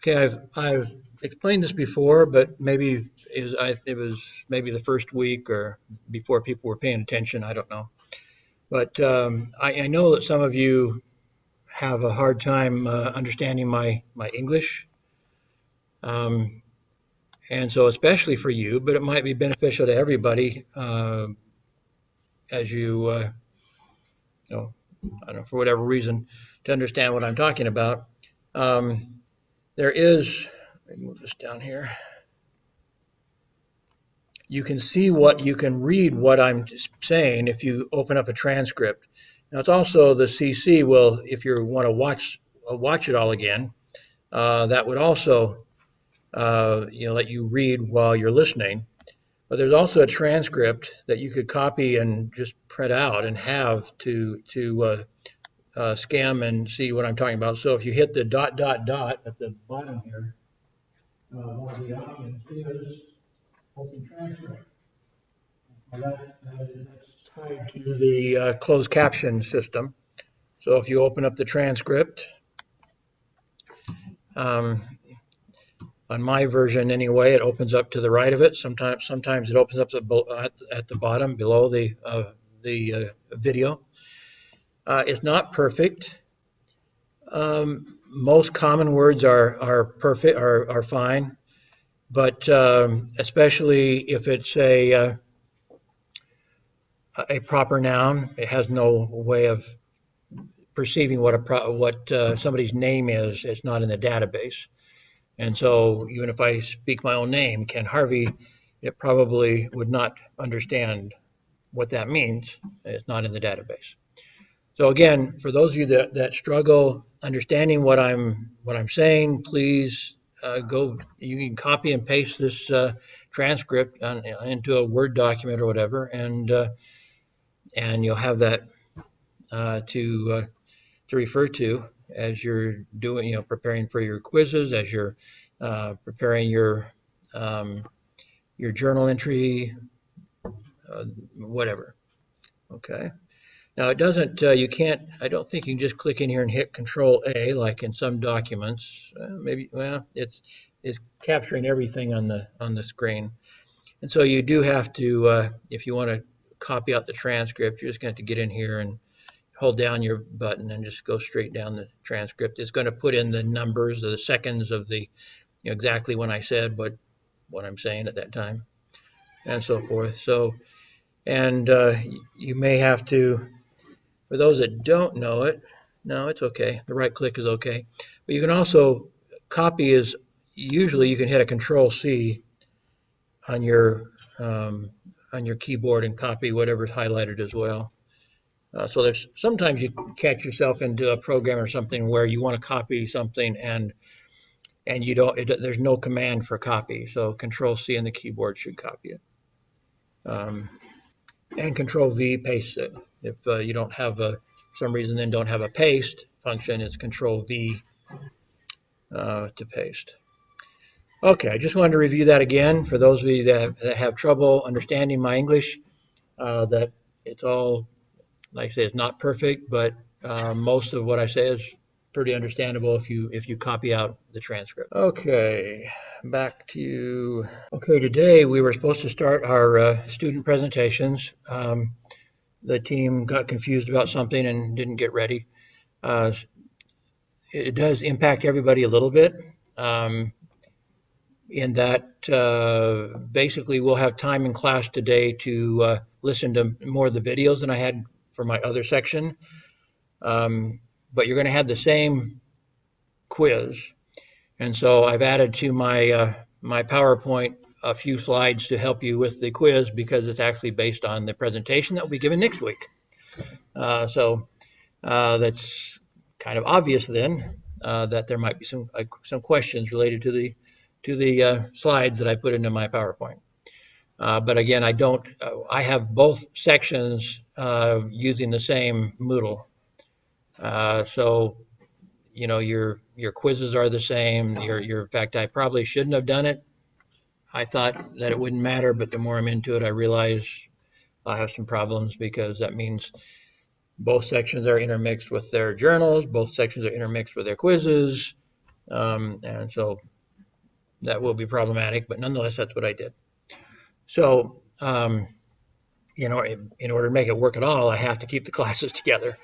Okay, I've explained this before, but maybe it was maybe the first week or before people were paying attention. I don't know, but I know that some of you have a hard time understanding my English, um, and so especially for you, but it might be beneficial to everybody as you know, I don't know, for whatever reason, to understand what I'm talking about. Um, there is, let me move this down here. You can see you can read what I'm saying if you open up a transcript. Now it's also the CC will, if you want to watch it all again, that would also let you read while you're listening. But there's also a transcript that you could copy and just print out and have to scan and see what I'm talking about. So if you hit the dot dot dot at the bottom here, one of the options is open transcript. That's tied to the closed caption system. So if you open up the transcript, on my version anyway, it opens up to the right of it. Sometimes it opens up at the bottom below the video. It's not perfect. Most common words are perfect, are fine, but especially if it's a proper noun, it has no way of perceiving what somebody's name is. It's not in the database. And so even if I speak my own name, Ken Harvey, it probably would not understand what that means. It's not in the database. So again, for those of you that struggle understanding what I'm saying, please go. You can copy and paste this transcript into a Word document or whatever, and you'll have that to refer to as you're doing, preparing for your quizzes, as you're preparing your journal entry, whatever. Okay. Now it doesn't. You can't. I don't think you can just click in here and hit Control A like in some documents. Maybe. Well, it's capturing everything on the screen, and so you do have to. If you want to copy out the transcript, you're just going to have to get in here and hold down your button and just go straight down the transcript. It's going to put in the numbers, the seconds of the exactly when I said what I'm saying at that time, and so forth. So, and you may have to. For those that don't know it, no, it's okay. The right click is okay. But you can also copy is usually you can hit a Control C on your keyboard and copy whatever's highlighted as well. So there's sometimes you catch yourself into a program or something where you want to copy something and you don't. There's no command for copy. So Control C on the keyboard should copy it. And Control V pastes it. If you don't have for some reason then don't have a paste function, it's Control V to paste. Okay, I just wanted to review that again for those of you that have trouble understanding my English. That it's all, like I say, it's not perfect, but most of what I say is pretty understandable if you copy out the transcript. Okay, back to today we were supposed to start our student presentations. The team got confused about something and didn't get ready. It does impact everybody a little bit in that basically we'll have time in class today to listen to more of the videos than I had for my other section. But you're going to have the same quiz. And so I've added to my PowerPoint a few slides to help you with the quiz because it's actually based on the presentation that will be given next week. So that's kind of obvious then that there might be some questions related to the slides that I put into my PowerPoint. But again, I have both sections using the same Moodle. So your quizzes are the same. In fact, I probably shouldn't have done it. I thought that it wouldn't matter, but the more I'm into it, I realize I have some problems because that means both sections are intermixed with their journals, both sections are intermixed with their quizzes, And so that will be problematic, but nonetheless, that's what I did. So, in order to make it work at all, I have to keep the classes together.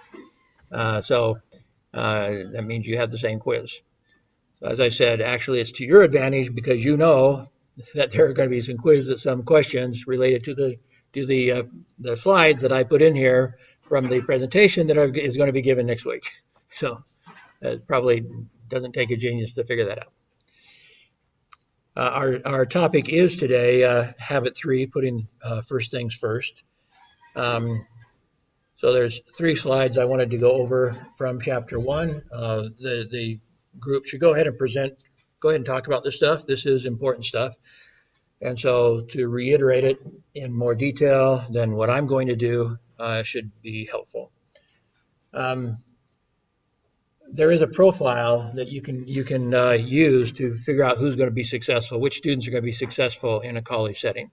That means you have the same quiz. As I said, actually, it's to your advantage because you know that there are going to be some questions related to the slides that I put in here from the presentation that is going to be given next week. So it probably doesn't take a genius to figure that out. Our topic is today habit 3, putting first things first. So there's 3 slides I wanted to go over from chapter 1. The group should go ahead and talk about this stuff. This is important stuff. And so to reiterate it in more detail than what I'm going to do should be helpful. There is a profile that you can use to figure out who's going to be successful, which students are going to be successful in a college setting.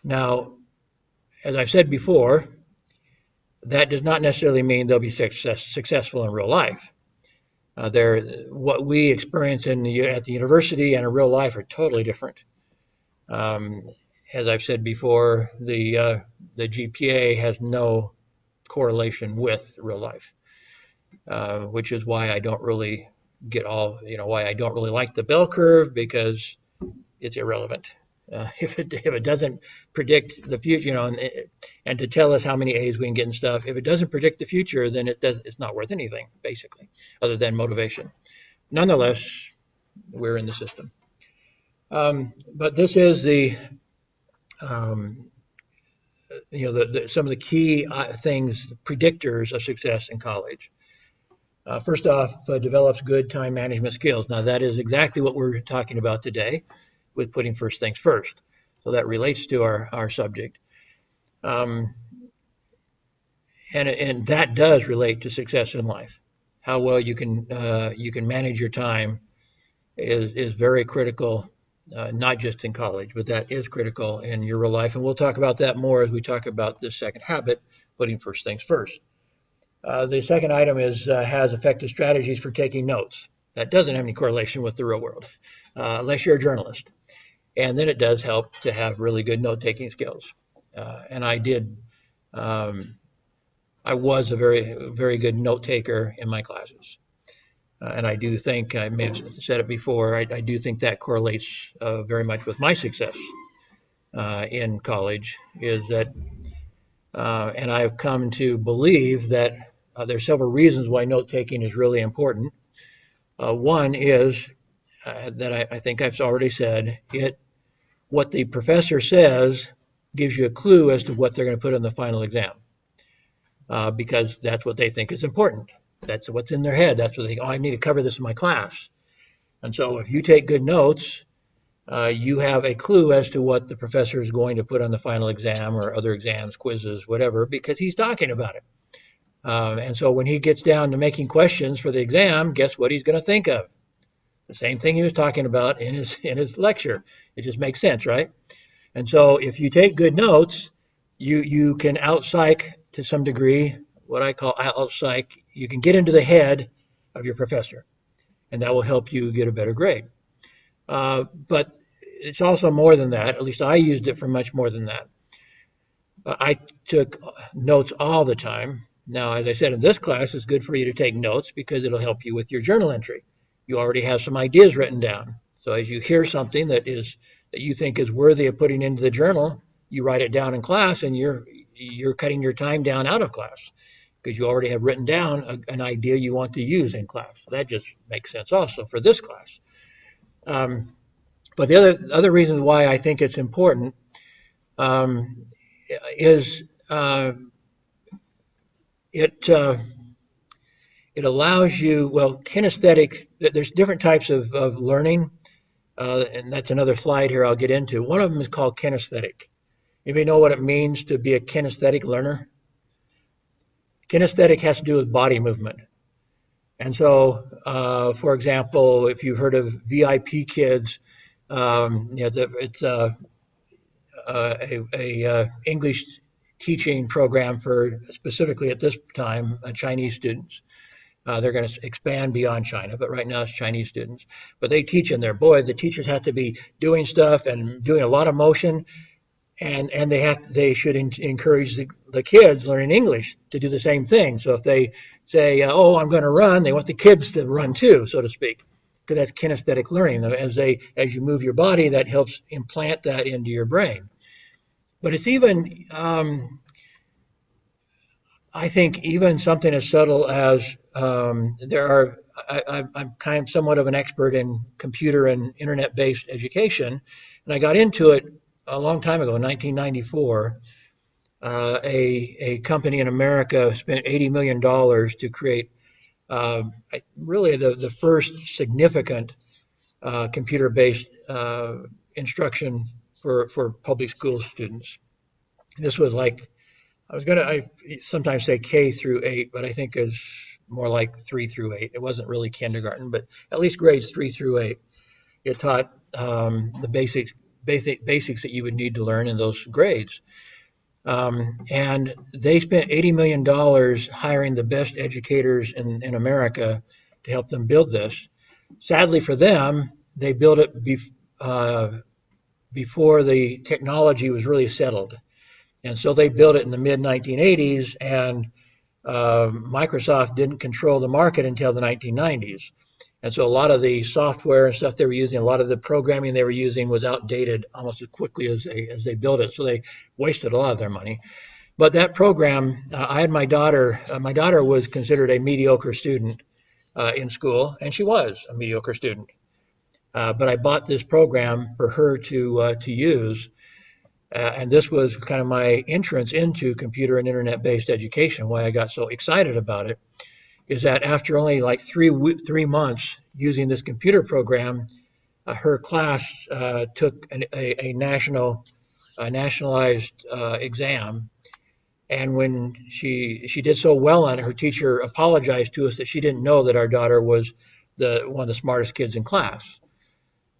Now, as I've said before, that does not necessarily mean they'll be successful in real life. What we experience at the university and in real life are totally different. As I've said before, the GPA has no correlation with real life, which is why I don't really why I don't really like the bell curve, because it's irrelevant. If it doesn't predict the future, and to tell us how many A's we can get and stuff, if it doesn't predict the future, then it's not worth anything, basically, other than motivation. Nonetheless, we're in the system. But this is some of the key things, predictors of success in college. First off, develops good time management skills. Now, that is exactly what we're talking about today with putting first things first. So that relates to our subject. And that does relate to success in life. How well you can manage your time is very critical, not just in college, but that is critical in your real life. And we'll talk about that more as we talk about this second habit, putting first things first. The second item has effective strategies for taking notes. That doesn't have any correlation with the real world, unless you're a journalist. And then it does help to have really good note-taking skills. And I was a very, very good note-taker in my classes. And I do think, I may have said it before, I do think that correlates very much with my success in college, is that, and I've come to believe that there's several reasons why note-taking is really important. One is that I think I've already said, what the professor says gives you a clue as to what they're going to put in the final exam, because that's what they think is important. That's what's in their head. That's what they think, I need to cover this in my class. And so if you take good notes, you have a clue as to what the professor is going to put on the final exam or other exams, quizzes, whatever, because he's talking about it. And so when he gets down to making questions for the exam, guess what he's going to think of? The same thing he was talking about in his lecture. It just makes sense, right? And so if you take good notes, you can out-psych to some degree, what I call out-psych. You can get into the head of your professor, and that will help you get a better grade. But it's also more than that. At least I used it for much more than that. I took notes all the time. Now, as I said, in this class, it's good for you to take notes because it'll help you with your journal entry. You already have some ideas written down. So as you hear something that you think is worthy of putting into the journal, you write it down in class, and you're cutting your time down out of class because you already have written down an idea you want to use in class. So that just makes sense also for this class. But the other reasons why I think it's important is it allows you, kinesthetic, there's different types of learning, and that's another slide here I'll get into. One of them is called kinesthetic. Anybody know what it means to be a kinesthetic learner? Kinesthetic has to do with body movement. And so, for example, if you've heard of VIP Kids, it's a English teaching program for, specifically at this time, Chinese students. They're going to expand beyond China, but right now it's Chinese students. But they teach in there. Boy, the teachers have to be doing stuff and doing a lot of motion, and they should encourage the kids learning English to do the same thing. So if they say, "Oh, I'm going to run," they want the kids to run too, so to speak, because that's kinesthetic learning. As you move your body, that helps implant that into your brain. But it's even I think even something as subtle as I'm kind of somewhat of an expert in computer and internet-based education, and I got into it a long time ago, 1994. A company in America spent $80 million to create really the first significant computer-based instruction for public school students. This was like I sometimes say K through 8, but I think it's more like 3 through 8. It wasn't really kindergarten, but at least grades 3 through 8. It taught the basics that you would need to learn in those grades. And they spent $80 million hiring the best educators in America to help them build this. Sadly for them, they built it before the technology was really settled. And so they built it in the mid-1980s, and Microsoft didn't control the market until the 1990s. And so a lot of the software and stuff they were using, a lot of the programming they were using was outdated almost as quickly as they built it. So they wasted a lot of their money. But that program, I had my daughter. My daughter was considered a mediocre student in school, and she was a mediocre student. But I bought this program for her to use. And this was kind of my entrance into computer and internet-based education. Why I got so excited about it is that after only like 3 months using this computer program, her class took a nationalized exam. And when she did so well on it, her teacher apologized to us that she didn't know that our daughter was one of the smartest kids in class.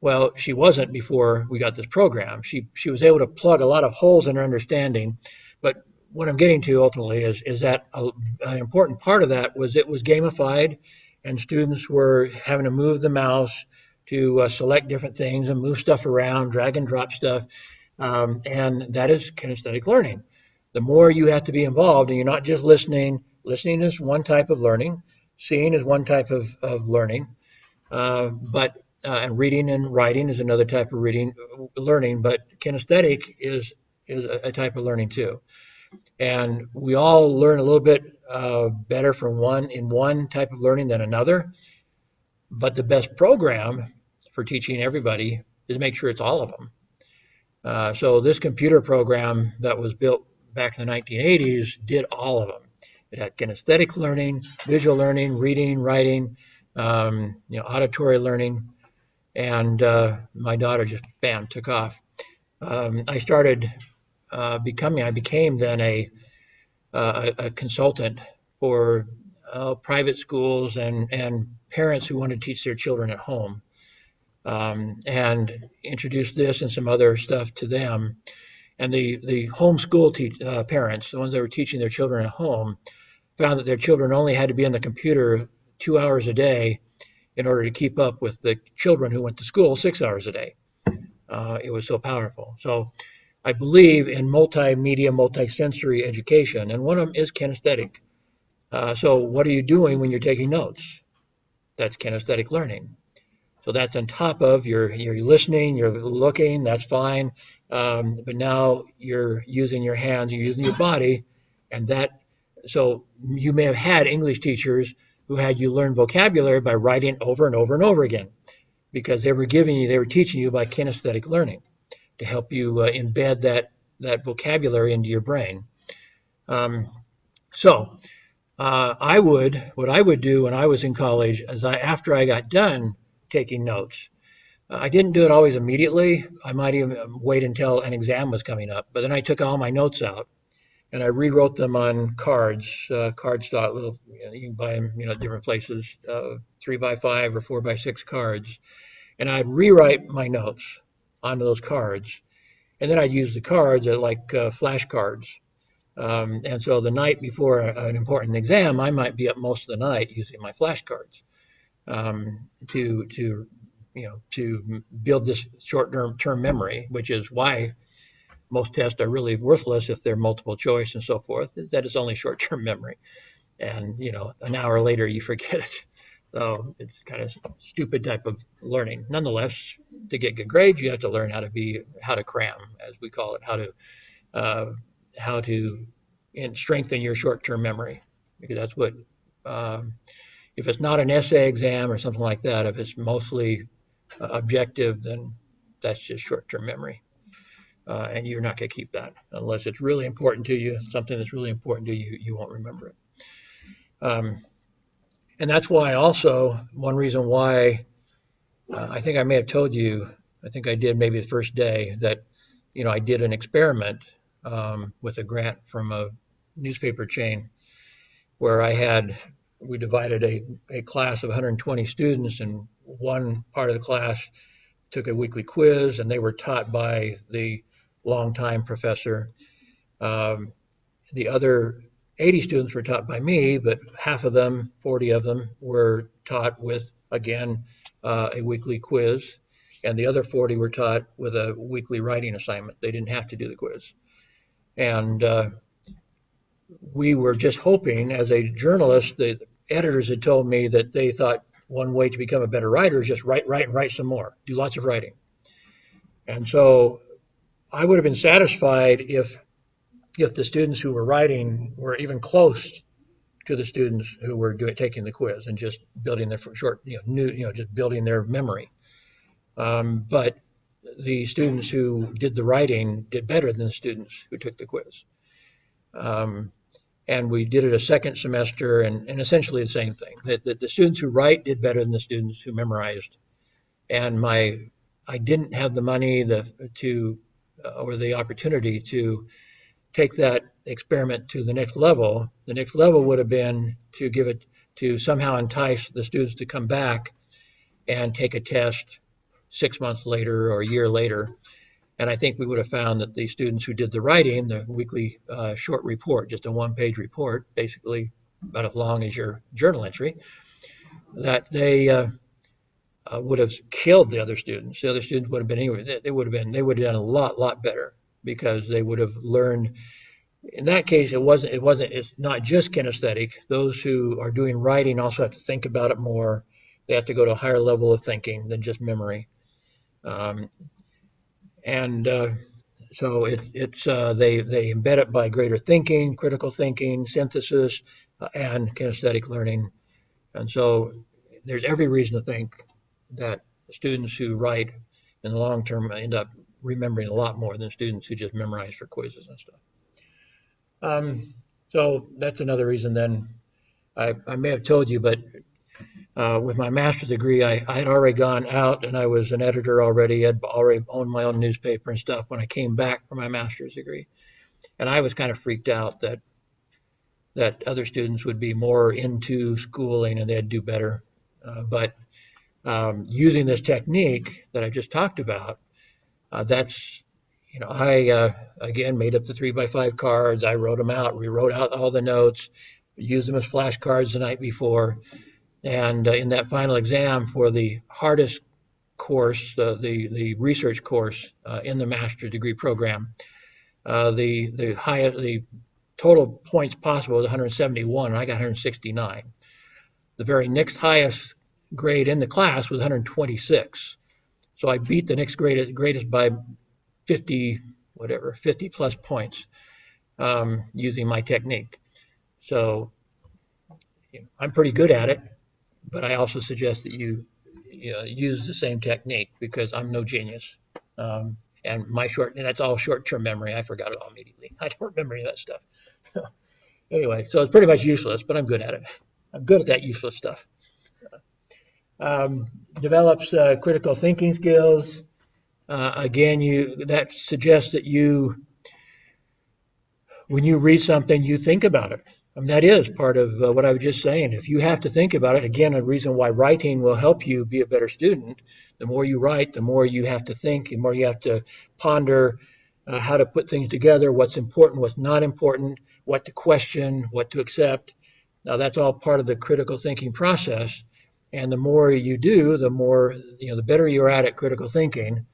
Well, she wasn't before we got this program. She was able to plug a lot of holes in her understanding. But what I'm getting to ultimately is that an important part of that was it was gamified, and students were having to move the mouse to select different things and move stuff around, drag and drop stuff. And that is kinesthetic learning. The more you have to be involved, and you're not just listening. Listening is one type of learning. Seeing is one type of learning. And reading and writing is another type of learning, but kinesthetic is a type of learning too. And we all learn a little bit better from one type of learning than another. But the best program for teaching everybody is make sure it's all of them. So this computer program that was built back in the 1980s did all of them. It had kinesthetic learning, visual learning, reading, writing, auditory learning. And my daughter just, bam, took off. I became then a consultant for private schools and parents who wanted to teach their children at home, and introduced this and some other stuff to them. And the homeschool parents, the ones that were teaching their children at home, found that their children only had to be on the computer 2 hours a day in order to keep up with the children who went to school 6 hours a day. It was so powerful. So I believe in multimedia, multisensory education, and one of them is kinesthetic. So what are you doing when you're taking notes? That's kinesthetic learning. So that's on top of you're listening, you're looking, that's fine. But now you're using your hands, you're using your body, so you may have had English teachers who had you learn vocabulary by writing over and over and over again, because they were teaching you by kinesthetic learning to help you embed that vocabulary into your brain. What I would do when I was in college is after I got done taking notes, I didn't do it always immediately. I might even wait until an exam was coming up, but then I took all my notes out and I rewrote them on cards, cardstock, little, you can buy them, at different places, 3x5 or 4x6 cards. And I'd rewrite my notes onto those cards. And then I'd use the cards as like flashcards. And so the night before an important exam, I might be up most of the night using my flashcards to build this short-term memory, which is why most tests are really worthless if they're multiple choice and so forth, is that it's only short-term memory. And, an hour later you forget it. So it's kind of stupid type of learning. Nonetheless, to get good grades, you have to learn how to cram, as we call it, how to strengthen your short-term memory, because that's what, if it's not an essay exam or something like that, if it's mostly objective, then that's just short-term memory. And you're not going to keep that unless it's really important to you. Something that's really important to you, you won't remember it. And that's why also one reason why I think I may have told you, I think I did maybe the first day, that I did an experiment with a grant from a newspaper chain where we divided a class of 120 students, and one part of the class took a weekly quiz, and they were taught by the longtime professor. The other 80 students were taught by me, but half of them, 40 of them, were taught with, again, a weekly quiz, and the other 40 were taught with a weekly writing assignment. They didn't have to do the quiz. And we were just hoping, as a journalist, the editors had told me that they thought one way to become a better writer is just write some more, do lots of writing. And so I would have been satisfied if the students who were writing were even close to the students who were taking the quiz and just building their just building their memory. But the students who did the writing did better than the students who took the quiz. And we did it a second semester, and essentially the same thing. That the students who write did better than the students who memorized. And I didn't have the money or the opportunity to take that experiment to the next level. The next level would have been to somehow entice the students to come back and take a test 6 months later or a year later. And I think we would have found that the students who did the writing, the weekly short report, just a one-page report, basically about as long as your journal entry, that they would have killed the other students. The other students would have been they would have done a lot better, because they would have learned. In that case, it's not just kinesthetic. Those who are doing writing also have to think about it more. They have to go to a higher level of thinking than just memory. So they embed it by greater thinking, critical thinking, synthesis, and kinesthetic learning. And so there's every reason to think that students who write in the long term end up remembering a lot more than students who just memorize for quizzes and stuff. So that's another reason then. I may have told you, but with my master's degree, I had already gone out and I was an editor already. I'd already owned my own newspaper and stuff when I came back for my master's degree. And I was kind of freaked out that other students would be more into schooling and they'd do better. But using this technique that I just talked about, I again made up the 3x5 cards. I wrote them out. We wrote out all the notes, used them as flashcards the night before. And in that final exam for the hardest course, the research course in the master's degree program, the total points possible was 171, and I got 169. The very next highest grade in the class was 126. So I beat the next greatest by 50 plus points using my technique. So I'm pretty good at it, but I also suggest that you use the same technique, because I'm no genius. And that's all short-term memory. I forgot it all immediately. I don't remember any of that stuff. Anyway, so it's pretty much useless, but I'm good at it. I'm good at that useless stuff. Develops critical thinking skills. Again, that suggests that when you read something, you think about it. I mean, that is part of what I was just saying. If you have to think about it, again, a reason why writing will help you be a better student. The more you write, the more you have to think, the more you have to ponder how to put things together, what's important, what's not important. what to question, what to accept. Now that's all part of the critical thinking process. And the more you do, the more, the better you're at critical thinking,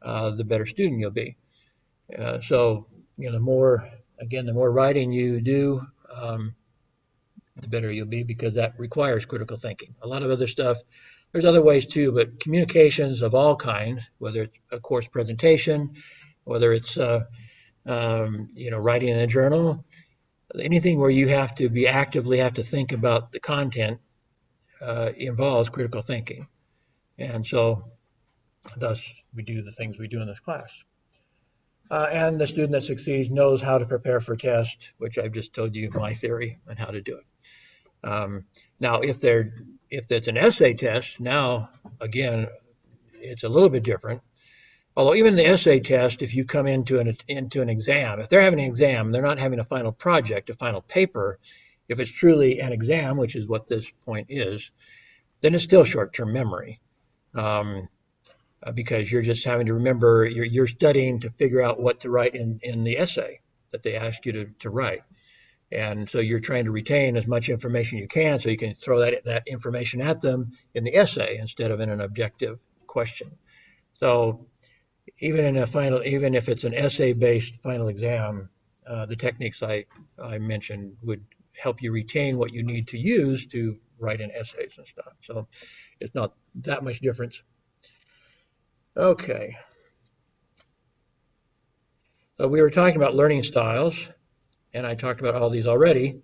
the better student you'll be. So, the more, again, the more writing you do, the better you'll be, because that requires critical thinking. A lot of other stuff, there's other ways too, but communications of all kinds, whether it's a course presentation, whether it's writing in a journal, anything where you have to actively have to think about the content involves critical thinking. And so thus we do the things we do in this class. And the student that succeeds knows how to prepare for tests, which I've just told you my theory on how to do it. Now, if it's an essay test, now, again, it's a little bit different. Although even the essay test, if you come into an exam, if they're having an exam, they're not having a final project, a final paper. If it's truly an exam, which is what this point is, then it's still short-term memory, because you're just having to remember, you're studying to figure out what to write in the essay that they ask you to write. And so you're trying to retain as much information you can so you can throw that information at them in the essay instead of in an objective question. So even if it's an essay-based final exam, the techniques I mentioned would help you retain what you need to use to write in essays and stuff. So it's not that much difference. Okay. So we were talking about learning styles, and I talked about all these already.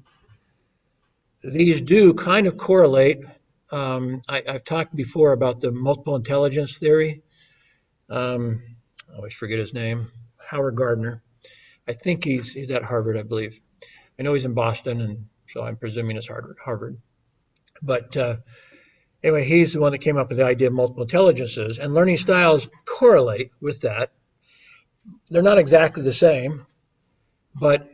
These do kind of correlate. I've talked before about the multiple intelligence theory. I always forget his name, Howard Gardner. I think he's at Harvard, I believe. I know he's in Boston, and so I'm presuming it's Harvard. But anyway, he's the one that came up with the idea of multiple intelligences, and learning styles correlate with that. They're not exactly the same, but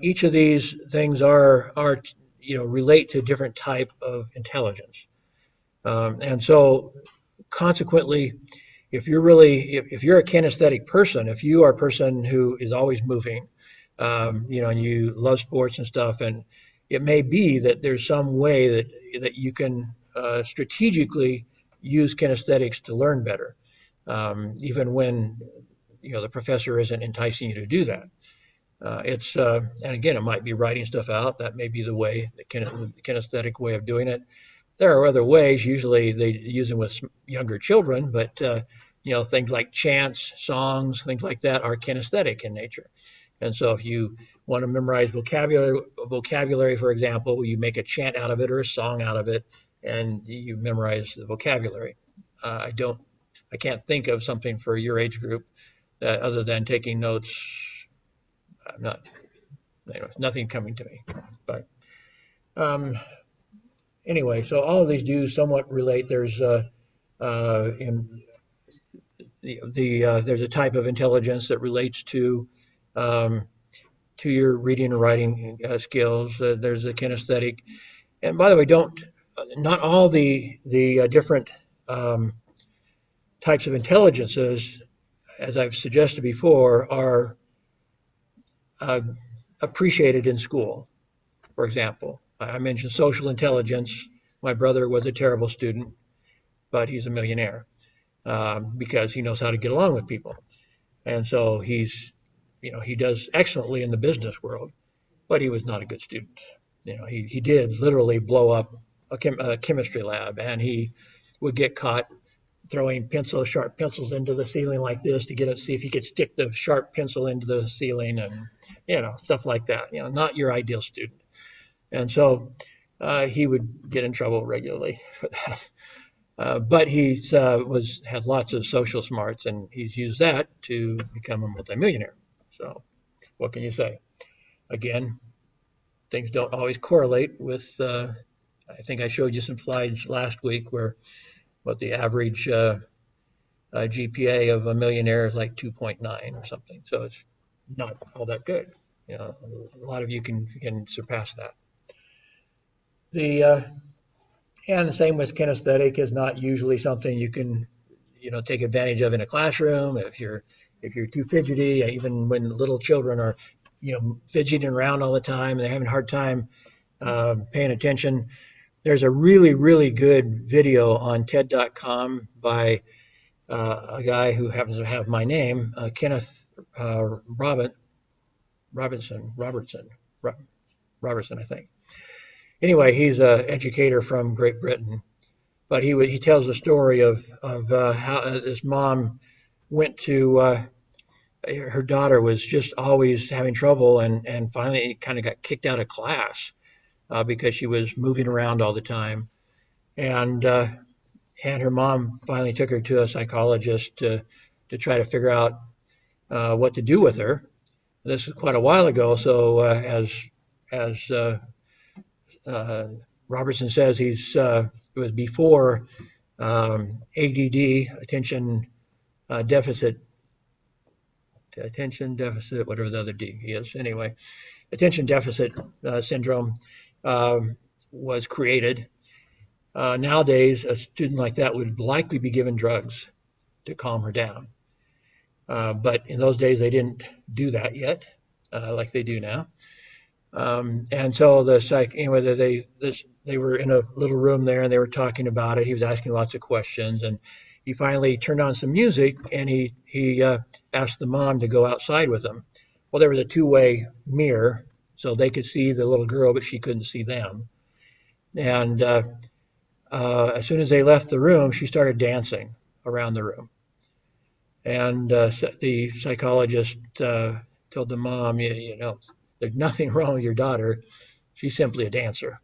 each of these things are relate to a different type of intelligence, and so consequently, if you're a kinesthetic person, if you are a person who is always moving, and you love sports and stuff, and it may be that there's some way that you can strategically use kinesthetics to learn better, even when the professor isn't enticing you to do that. And again, it might be writing stuff out. That may be the way, the kinesthetic way of doing it. There are other ways. Usually they use them with younger children, but things like chants, songs, things like that are kinesthetic in nature. And so if you want to memorize vocabulary, for example, you make a chant out of it or a song out of it, and you memorize the vocabulary. I can't think of something for your age group other than taking notes. Nothing coming to me. But anyway, so all of these do somewhat relate. There's there's a type of intelligence that relates to your reading and writing skills. There's a kinesthetic, and by the way, not all the different types of intelligences, as I've suggested before, are appreciated in school. For example, I mentioned social intelligence. My brother was a terrible student, but he's a millionaire because he knows how to get along with people. And so he does excellently in the business world, but he was not a good student. He did literally blow up a chemistry lab, and he would get caught throwing sharp pencils into the ceiling like this to see if he could stick the sharp pencil into the ceiling, and stuff like that. Not your ideal student. And so he would get in trouble regularly for that. But he's had lots of social smarts, and he's used that to become a multimillionaire. So what can you say? Again, things don't always correlate with, I think I showed you some slides last week where what the average GPA of a millionaire is like 2.9 or something. So it's not all that good. A lot of you can surpass that. And the same with kinesthetic is not usually something you can, take advantage of in a classroom. If you're too fidgety, even when little children are fidgeting around all the time, and they're having a hard time paying attention. There's a really, really good video on TED.com by a guy who happens to have my name, Kenneth Robertson, I think. Anyway, he's an educator from Great Britain, but he tells the story of how this mom went to her daughter was just always having trouble, and finally kind of got kicked out of class because she was moving around all the time, and her mom finally took her to a psychologist to try to figure out what to do with her. This was quite a while ago, so as Robertson says, it was before ADD, attention deficit, whatever the other D is. Anyway, attention deficit syndrome was created. Nowadays, a student like that would likely be given drugs to calm her down. But in those days, they didn't do that yet, like they do now. And so they were in a little room there, and they were talking about it. He was asking lots of questions, and he finally turned on some music, and he asked the mom to go outside with him. Well, there was a two-way mirror, so they could see the little girl, but she couldn't see them. And as soon as they left the room, she started dancing around the room. And the psychologist told the mom, there's nothing wrong with your daughter. She's simply a dancer.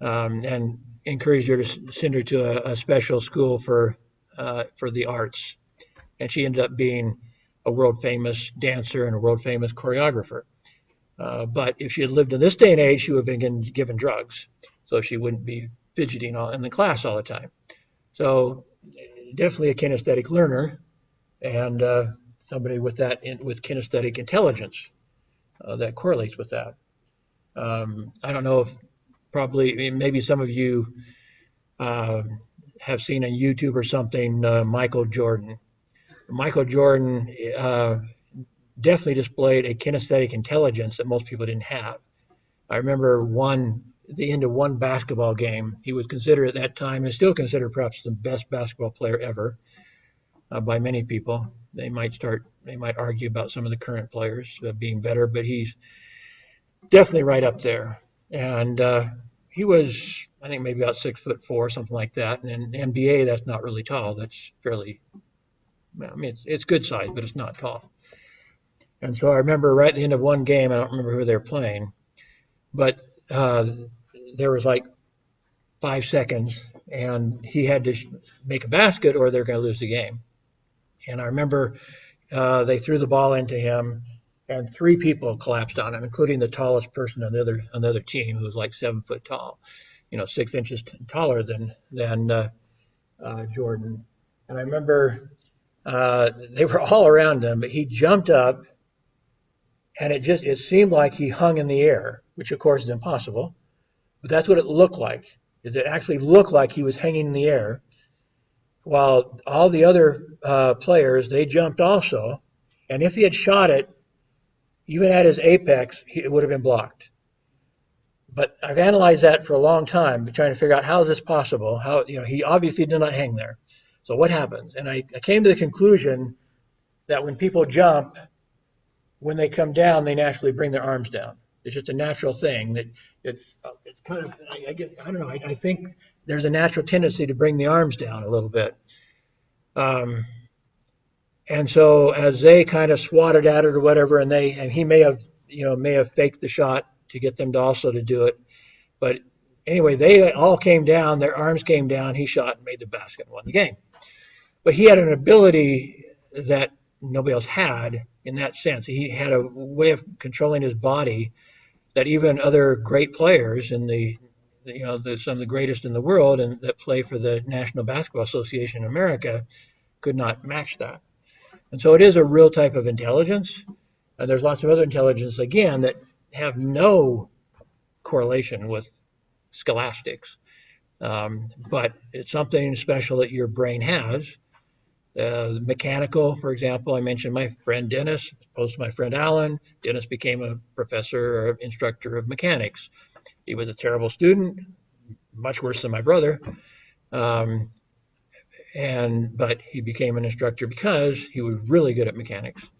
And encouraged her to send her to a special school for the arts. And she ended up being a world famous dancer and a world famous choreographer. But if she had lived in this day and age, she would have been given drugs. So she wouldn't be fidgeting in the class all the time. So definitely a kinesthetic learner, and somebody with kinesthetic intelligence that correlates with that. I don't know if maybe some of you have seen on YouTube or something Michael Jordan. Michael Jordan definitely displayed a kinesthetic intelligence that most people didn't have. I remember the end of one basketball game. He was considered at that time, and still considered perhaps the best basketball player ever by many people. They might argue about some of the current players being better, but he's definitely right up there. And he was, I think, maybe about 6'4", something like that. And in NBA, that's not really tall. That's fairly, it's good size, but it's not tall. And so I remember right at the end of one game, I don't remember who they were playing, but there was like 5 seconds, and he had to make a basket or they're going to lose the game. And I remember they threw the ball into him, and 3 people collapsed on him, including the tallest person on the other team, who was like 7 foot tall, 6 inches taller than Jordan. And I remember they were all around him, but he jumped up, and it seemed like he hung in the air, which of course is impossible. But that's what it looked like. It actually looked like he was hanging in the air, while all the other players, they jumped also. And if he had shot it, even at his apex, it would have been blocked. But I've analyzed that for a long time, trying to figure out how is this possible? How he obviously did not hang there. So what happens? And I came to the conclusion that when people jump, when they come down, they naturally bring their arms down. It's just a natural thing that it's kind of, I don't know, I think there's a natural tendency to bring the arms down a little bit. And so as they kind of swatted at it or whatever, and he may have faked the shot to get them to also to do it. But anyway, they all came down, their arms came down, he shot and made the basket and won the game. But he had an ability that nobody else had in that sense. He had a way of controlling his body that even other great players in some of the greatest in the world and that play for the National Basketball Association in America could not match that. And so it is a real type of intelligence. And there's lots of other intelligence, again, that have no correlation with scholastics. But it's something special that your brain has Mechanical, for example, I mentioned my friend Dennis, opposed to my friend Alan. Dennis became a professor or instructor of mechanics. He was a terrible student, much worse than my brother. Um, but he became an instructor because he was really good at mechanics.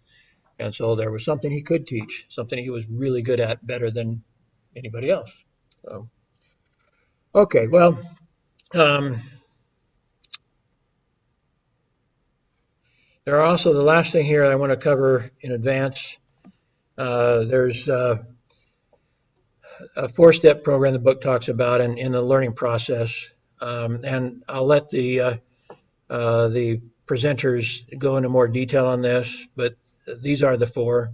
And so there was something he could teach, something he was really good at, better than anybody else. So, okay, well, um, there are also the last thing here I want to cover in advance. There's a four-step program the book talks about in the learning process, and I'll let the presenters go into more detail on this, but these are the four.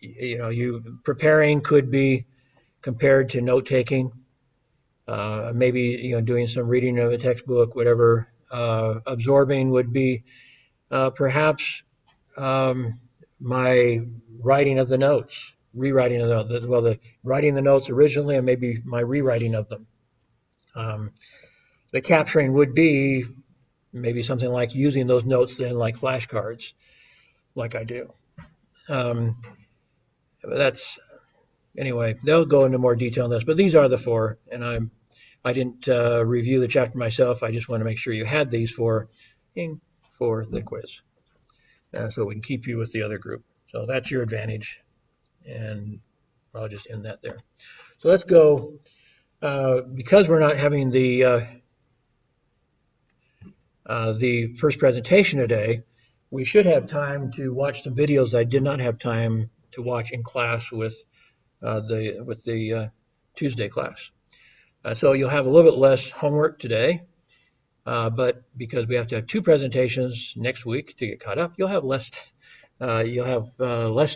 You preparing could be compared to note taking, maybe doing some reading of a textbook, whatever. Absorbing would be perhaps my writing of the notes, rewriting of the notes. Well, the writing the notes originally, and maybe my rewriting of them. The capturing would be maybe something like using those notes then like flashcards, like I do. That's anyway. They'll go into more detail on this, but these are the four, and I didn't review the chapter myself. I just want to make sure you had these for the quiz, so we can keep you with the other group. So that's your advantage, and I'll just end that there. So let's go. Because we're not having the first presentation today, we should have time to watch some videos I did not have time to watch in class with the Tuesday class. So you'll have a little bit less homework today, but because we have to have two presentations next week to get caught up, you'll have less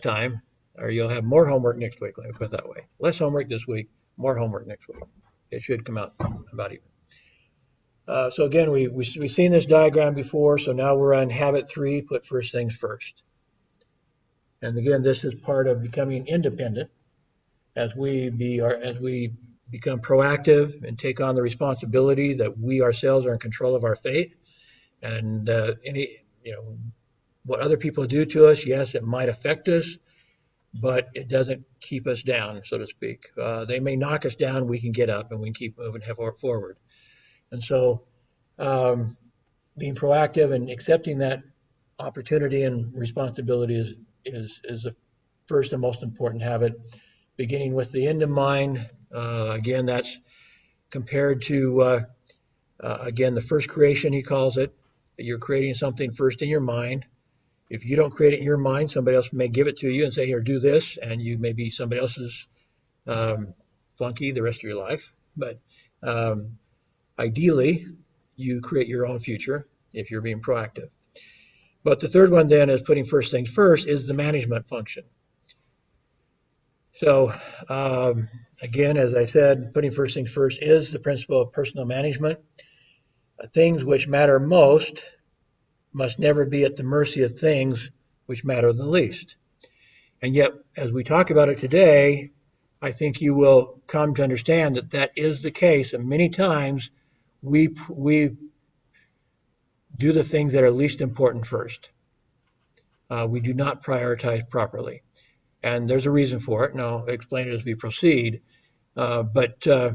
time, or you'll have more homework next week. Let me put it that way: less homework this week, more homework next week. It should come out about even. So again, we've seen this diagram before, so now we're on habit 3, put first things first. And again, this is part of becoming independent as we become proactive and take on the responsibility that we ourselves are in control of our fate. And what other people do to us, yes, it might affect us, but it doesn't keep us down, so to speak. They may knock us down, we can get up and we can keep moving forward. And so being proactive and accepting that opportunity and responsibility is the first and most important habit, beginning with the end in mind. Again, that's compared to, again, the first creation, he calls it. You're creating something first in your mind. If you don't create it in your mind, somebody else may give it to you and say, here, do this, and you may be somebody else's flunky the rest of your life. But ideally, you create your own future if you're being proactive. But the third one then is putting first things first is the management function. So again, as I said, putting first things first is the principle of personal management. Things which matter most must never be at the mercy of things which matter the least. And yet, as we talk about it today, I think you will come to understand that that is the case. And many times we do the things that are least important first. We do not prioritize properly. And there's a reason for it, and I'll explain it as we proceed. I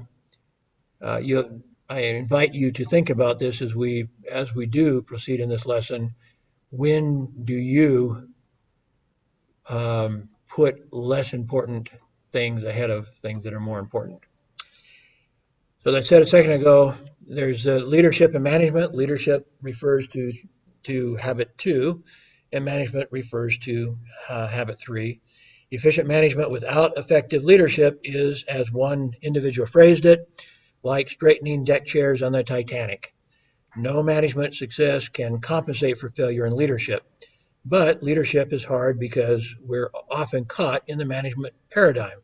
invite you to think about this as we do proceed in this lesson. When do you put less important things ahead of things that are more important? So as I said a second ago, there's leadership and management. Leadership refers to habit 2, and management refers to habit 3. Efficient management without effective leadership is, as one individual phrased it, like straightening deck chairs on the Titanic. No management success can compensate for failure in leadership. But leadership is hard because we're often caught in the management paradigm.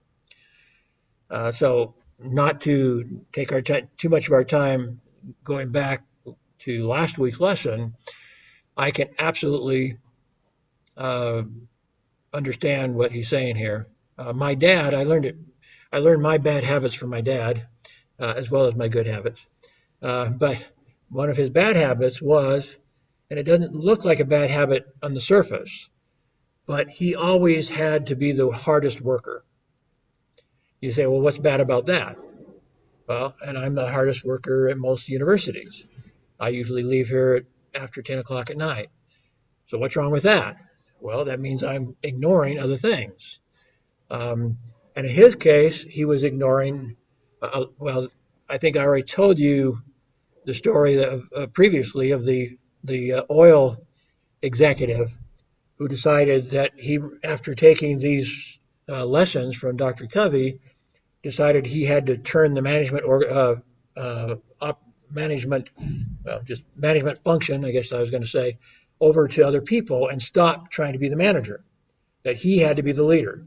So not to take too much of our time going back to last week's lesson, I can absolutely understand what he's saying here. My dad, I learned my bad habits from my dad, as well as my good habits. But one of his bad habits was And it doesn't look like a bad habit on the surface, but he always had to be the hardest worker. You say, well, what's bad about that? Well, and I'm the hardest worker at most universities. I usually leave here after 10 o'clock at night. So what's wrong with that? Well, that means I'm ignoring other things. And in his case, he was ignoring, well, I think I already told you the story previously of the oil executive who decided that he, after taking these lessons from Dr. Covey, decided he had to turn the management function, I guess I was going to say, over to other people and stop trying to be the manager. That he had to be the leader.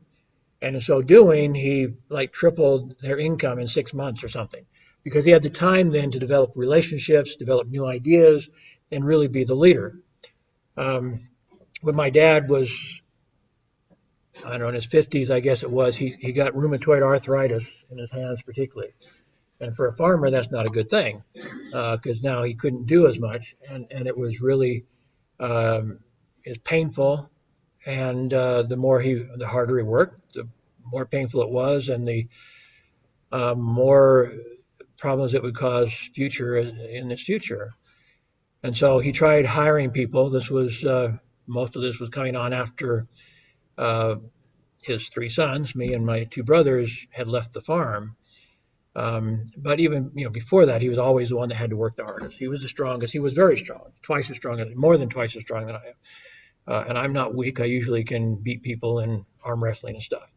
And in so doing, he like tripled their income in 6 months or something, because he had the time then to develop relationships, develop new ideas, and really be the leader. When my dad was, I don't know, in his 50s, I guess it was, he got rheumatoid arthritis in his hands particularly. And for a farmer, that's not a good thing, because now he couldn't do as much, and it was really it's painful. And the harder he worked, the more painful it was, and the more problems it would cause in his future. And so he tried hiring people. This was most of this was coming on after his 3 sons, me and my 2 brothers, had left the farm. But even before that, he was always the one that had to work the hardest. He was the strongest. He was very strong, more than twice as strong than I am. And I'm not weak. I usually can beat people in arm wrestling and stuff.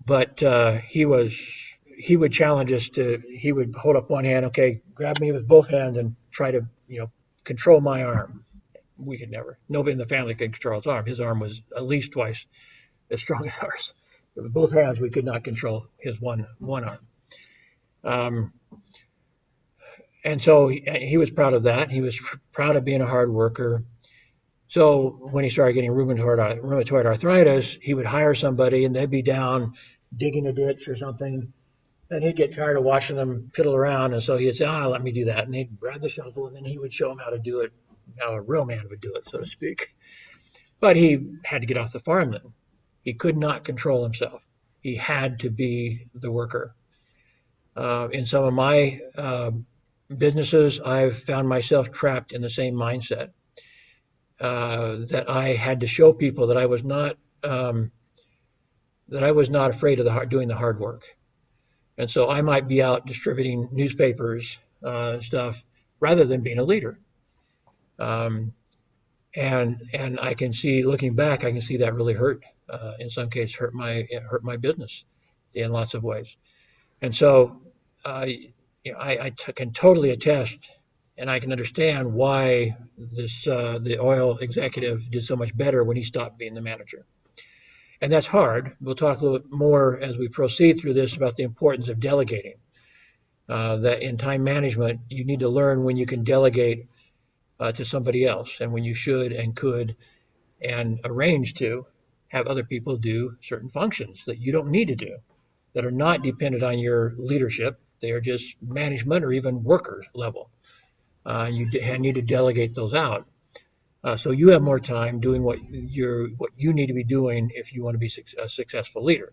But he would challenge us he would hold up one hand, okay, grab me with both hands and try to, control my arm. We could never. Nobody in the family could control his arm. His arm was at least twice as strong as ours. With both hands, we could not control his one arm. And so he was proud of that. He was proud of being a hard worker. So when he started getting rheumatoid arthritis, he would hire somebody and they'd be down digging a ditch or something. And he'd get tired of watching them piddle around. And so he'd say, let me do that. And they'd grab the shovel and then he would show them how to do it, how a real man would do it, so to speak. But he had to get off the farm then. He could not control himself. He had to be the worker. In some of my businesses, I've found myself trapped in the same mindset. That I had to show people that I was not afraid of doing the hard work, and so I might be out distributing newspapers and stuff rather than being a leader. And I can see, looking back, I can see that really hurt. In some cases, hurt my business in lots of ways. And so I can totally attest. And I can understand why the oil executive did so much better when he stopped being the manager. And that's hard. We'll talk a little bit more as we proceed through this about the importance of delegating. That in time management, you need to learn when you can delegate to somebody else and when you should and could and arrange to have other people do certain functions that you don't need to do, that are not dependent on your leadership. They are just management or even workers level. You need to delegate those out, so you have more time doing what you need to be doing if you want to be a successful leader.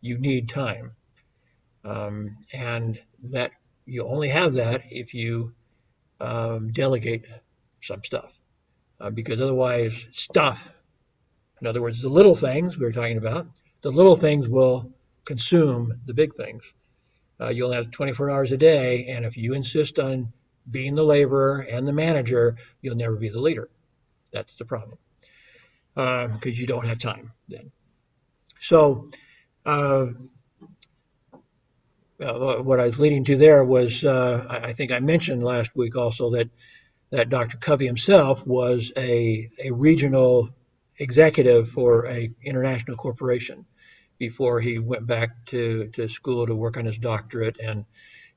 You need time, and that you only have that if you delegate some stuff, because otherwise stuff, in other words, the little things we were talking about, the little things will consume the big things. You only have 24 hours a day, and if you insist on being the laborer and the manager, you'll never be the leader. That's the problem, because you don't have time then. So what I was leading to there was, I think I mentioned last week also that Dr. Covey himself was a regional executive for an international corporation before he went back to school to work on his doctorate and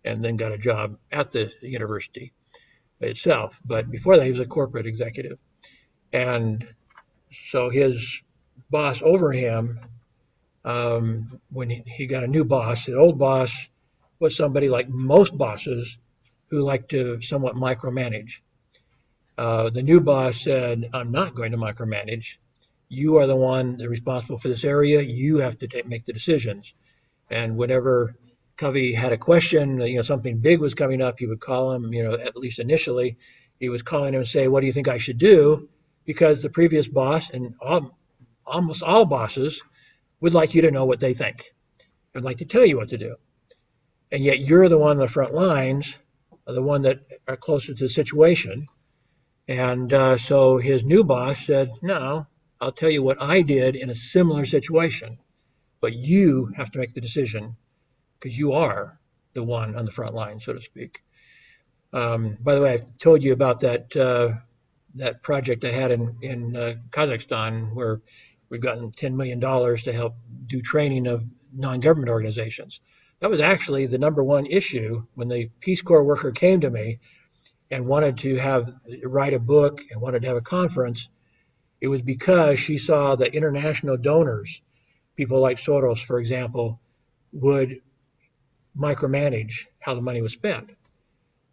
then got a job at the university itself. But before that, he was a corporate executive. And so his boss over him, when he got a new boss, the old boss was somebody like most bosses who like to somewhat micromanage. The new boss said, I'm not going to micromanage. You are the one responsible for this area. You have to make the decisions. And whenever Covey had a question, something big was coming up, he would call him, at least initially, he was calling him and say, what do you think I should do? Because the previous boss and almost all bosses would like you to know what they think. They'd like to tell you what to do. And yet you're the one on the front lines, the one that are closer to the situation. And so his new boss said, no, I'll tell you what I did in a similar situation. But you have to make the decision because you are the one on the front line, so to speak. By the way, I told you about that project I had in Kazakhstan where we've gotten $10 million to help do training of non-government organizations. That was actually the number one issue when the Peace Corps worker came to me and wanted to write a book and wanted to have a conference. It was because she saw that international donors, people like Soros, for example, would micromanage how the money was spent.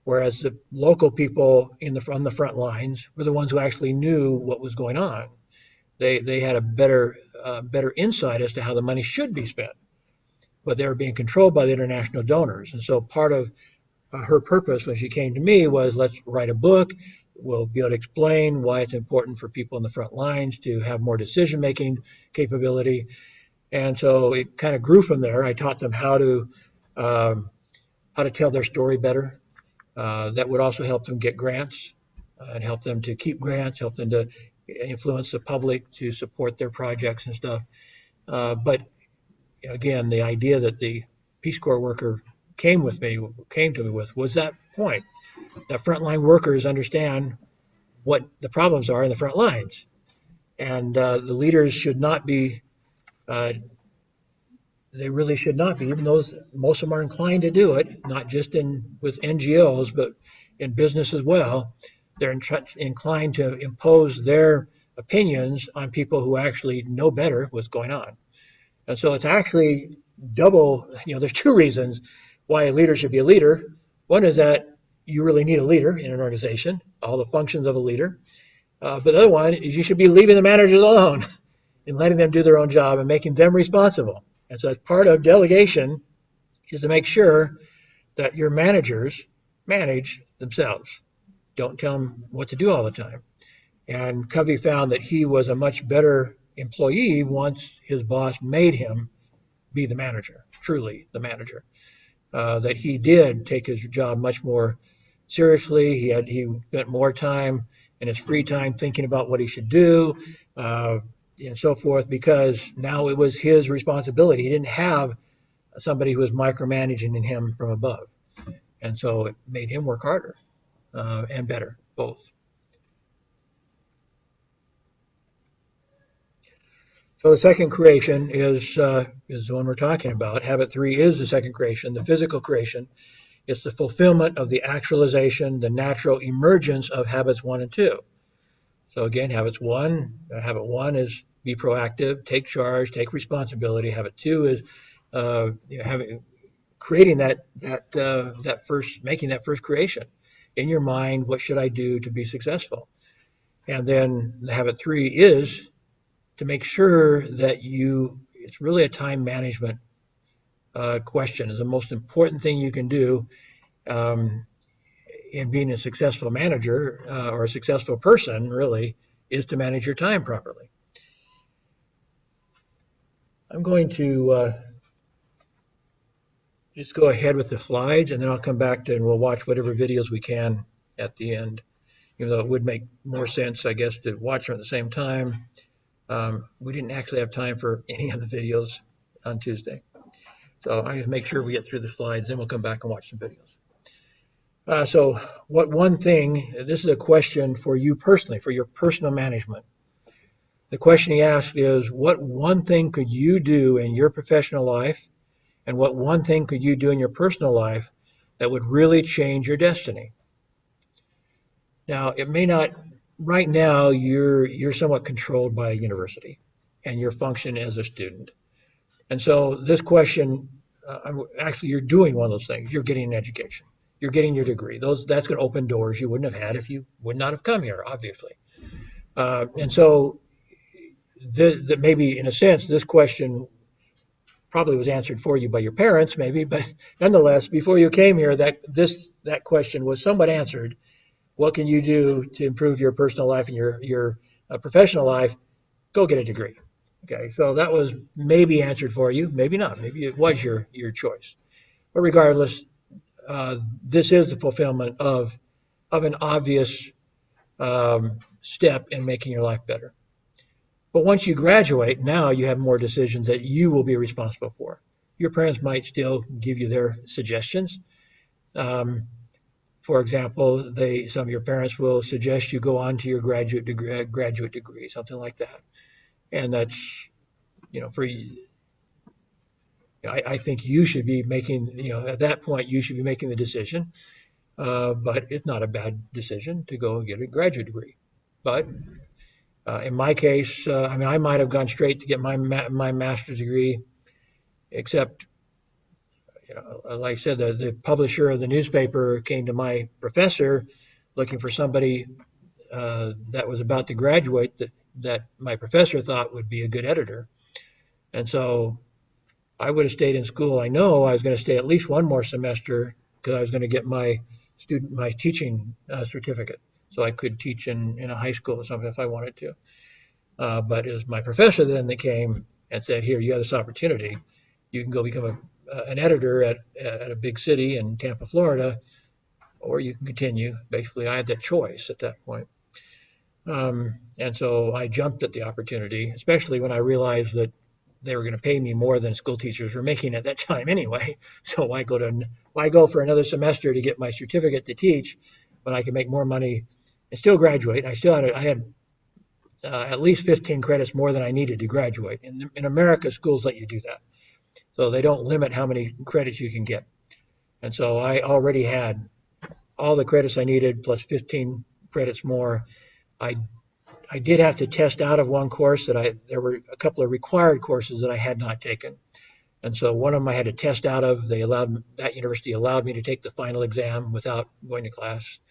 Whereas the local people on the front lines were the ones who actually knew what was going on. They had a better insight as to how the money should be spent, but they were being controlled by the international donors. And so part of her purpose when she came to me was, let's write a book. We'll be able to explain why it's important for people in the front lines to have more decision-making capability. And so it kind of grew from there. I taught them how to tell their story better. That would also help them get grants and help them to keep grants, help them to influence the public to support their projects and stuff. But again, the idea that the Peace Corps worker came to me with was that point, that frontline workers understand what the problems are in the front lines. And the leaders should not be, they really should not be, even though most of them are inclined to do it, not just with NGOs, but in business as well. They're inclined to impose their opinions on people who actually know better what's going on. And so it's actually double, there's two reasons why a leader should be a leader. One is that you really need a leader in an organization, all the functions of a leader. But the other one is you should be leaving the managers alone and letting them do their own job and making them responsible. And so as part of delegation is to make sure that your managers manage themselves. Don't tell them what to do all the time. And Covey found that he was a much better employee once his boss made him be the manager, truly the manager. That he did take his job much more seriously. He spent more time in his free time thinking about what he should do, and so forth, because now it was his responsibility. He didn't have somebody who was micromanaging him from above. And so it made him work harder and better, both. So the second creation is the one we're talking about. Habit 3 is the second creation, the physical creation. It's the fulfillment of the actualization, the natural emergence of habits 1 and 2. So again, habit 1 is be proactive, take charge, take responsibility. Habit 2 is creating making that first creation in your mind. What should I do to be successful? And then the habit 3 is to make sure that it's really a time management question. Is the most important thing you can do in being a successful manager or a successful person, really, is to manage your time properly. I'm going to just go ahead with the slides, and then I'll come back and we'll watch whatever videos we can at the end, even though it would make more sense, I guess, to watch them at the same time. We didn't actually have time for any of the videos on Tuesday. So I'm going to make sure we get through the slides, then we'll come back and watch some videos. So what one thing, this is a question for you personally, for your personal management. The question he asked is, what one thing could you do in your professional life, and what one thing could you do in your personal life that would really change your destiny? Now, it may not, right now, you're somewhat controlled by a university, and your function as a student. And so this question, actually, you're doing one of those things. You're getting an education. You're getting your degree. That's going to open doors you wouldn't have had if you would not have come here, obviously. And so maybe in a sense, this question probably was answered for you by your parents, maybe, but nonetheless, before you came here, that question was somewhat answered. What can you do to improve your personal life and your professional life? Go get a degree. Okay, so that was maybe answered for you, maybe not. Maybe it was your choice. But regardless, this is the fulfillment of an obvious step in making your life better. But once you graduate, now you have more decisions that you will be responsible for. Your parents might still give you their suggestions. For example, some of your parents will suggest you go on to your graduate degree, something like that. And that's, I think you should be making, at that point, you should be making the decision. But it's not a bad decision to go get a graduate degree. But in my case, I might have gone straight to get my master's degree, except, like I said, the publisher of the newspaper came to my professor looking for somebody that was about to graduate that my professor thought would be a good editor. And so I would have stayed in school. I know I was going to stay at least one more semester because I was going to get my teaching certificate, so I could teach in a high school or something if I wanted to. But it was my professor then that came and said, "Here, you have this opportunity. You can go become an editor at a big city in Tampa, Florida, or you can continue." Basically, I had that choice at that point. And so I jumped at the opportunity, especially when I realized that they were going to pay me more than school teachers were making at that time anyway. So why go for another semester to get my certificate to teach when I can make more money and still graduate? I had at least 15 credits more than I needed to graduate. In America, schools let you do that. So they don't limit how many credits you can get. And so I already had all the credits I needed plus 15 credits more. I did have to test out of one course there were a couple of required courses that I had not taken. And so one of them I had to test out of. That university allowed me to take the final exam without going to class.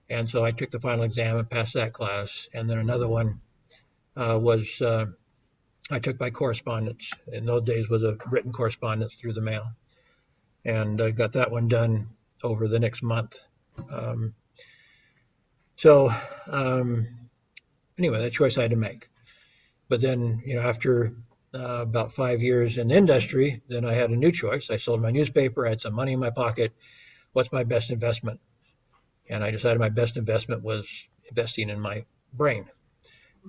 And so I took the final exam and passed that class. And then another one I took by correspondence. In those days was a written correspondence through the mail. And I got that one done over the next month. Anyway, that choice I had to make. But then, after about 5 years in the industry, then I had a new choice. I sold my newspaper. I had some money in my pocket. What's my best investment? And I decided my best investment was investing in my brain.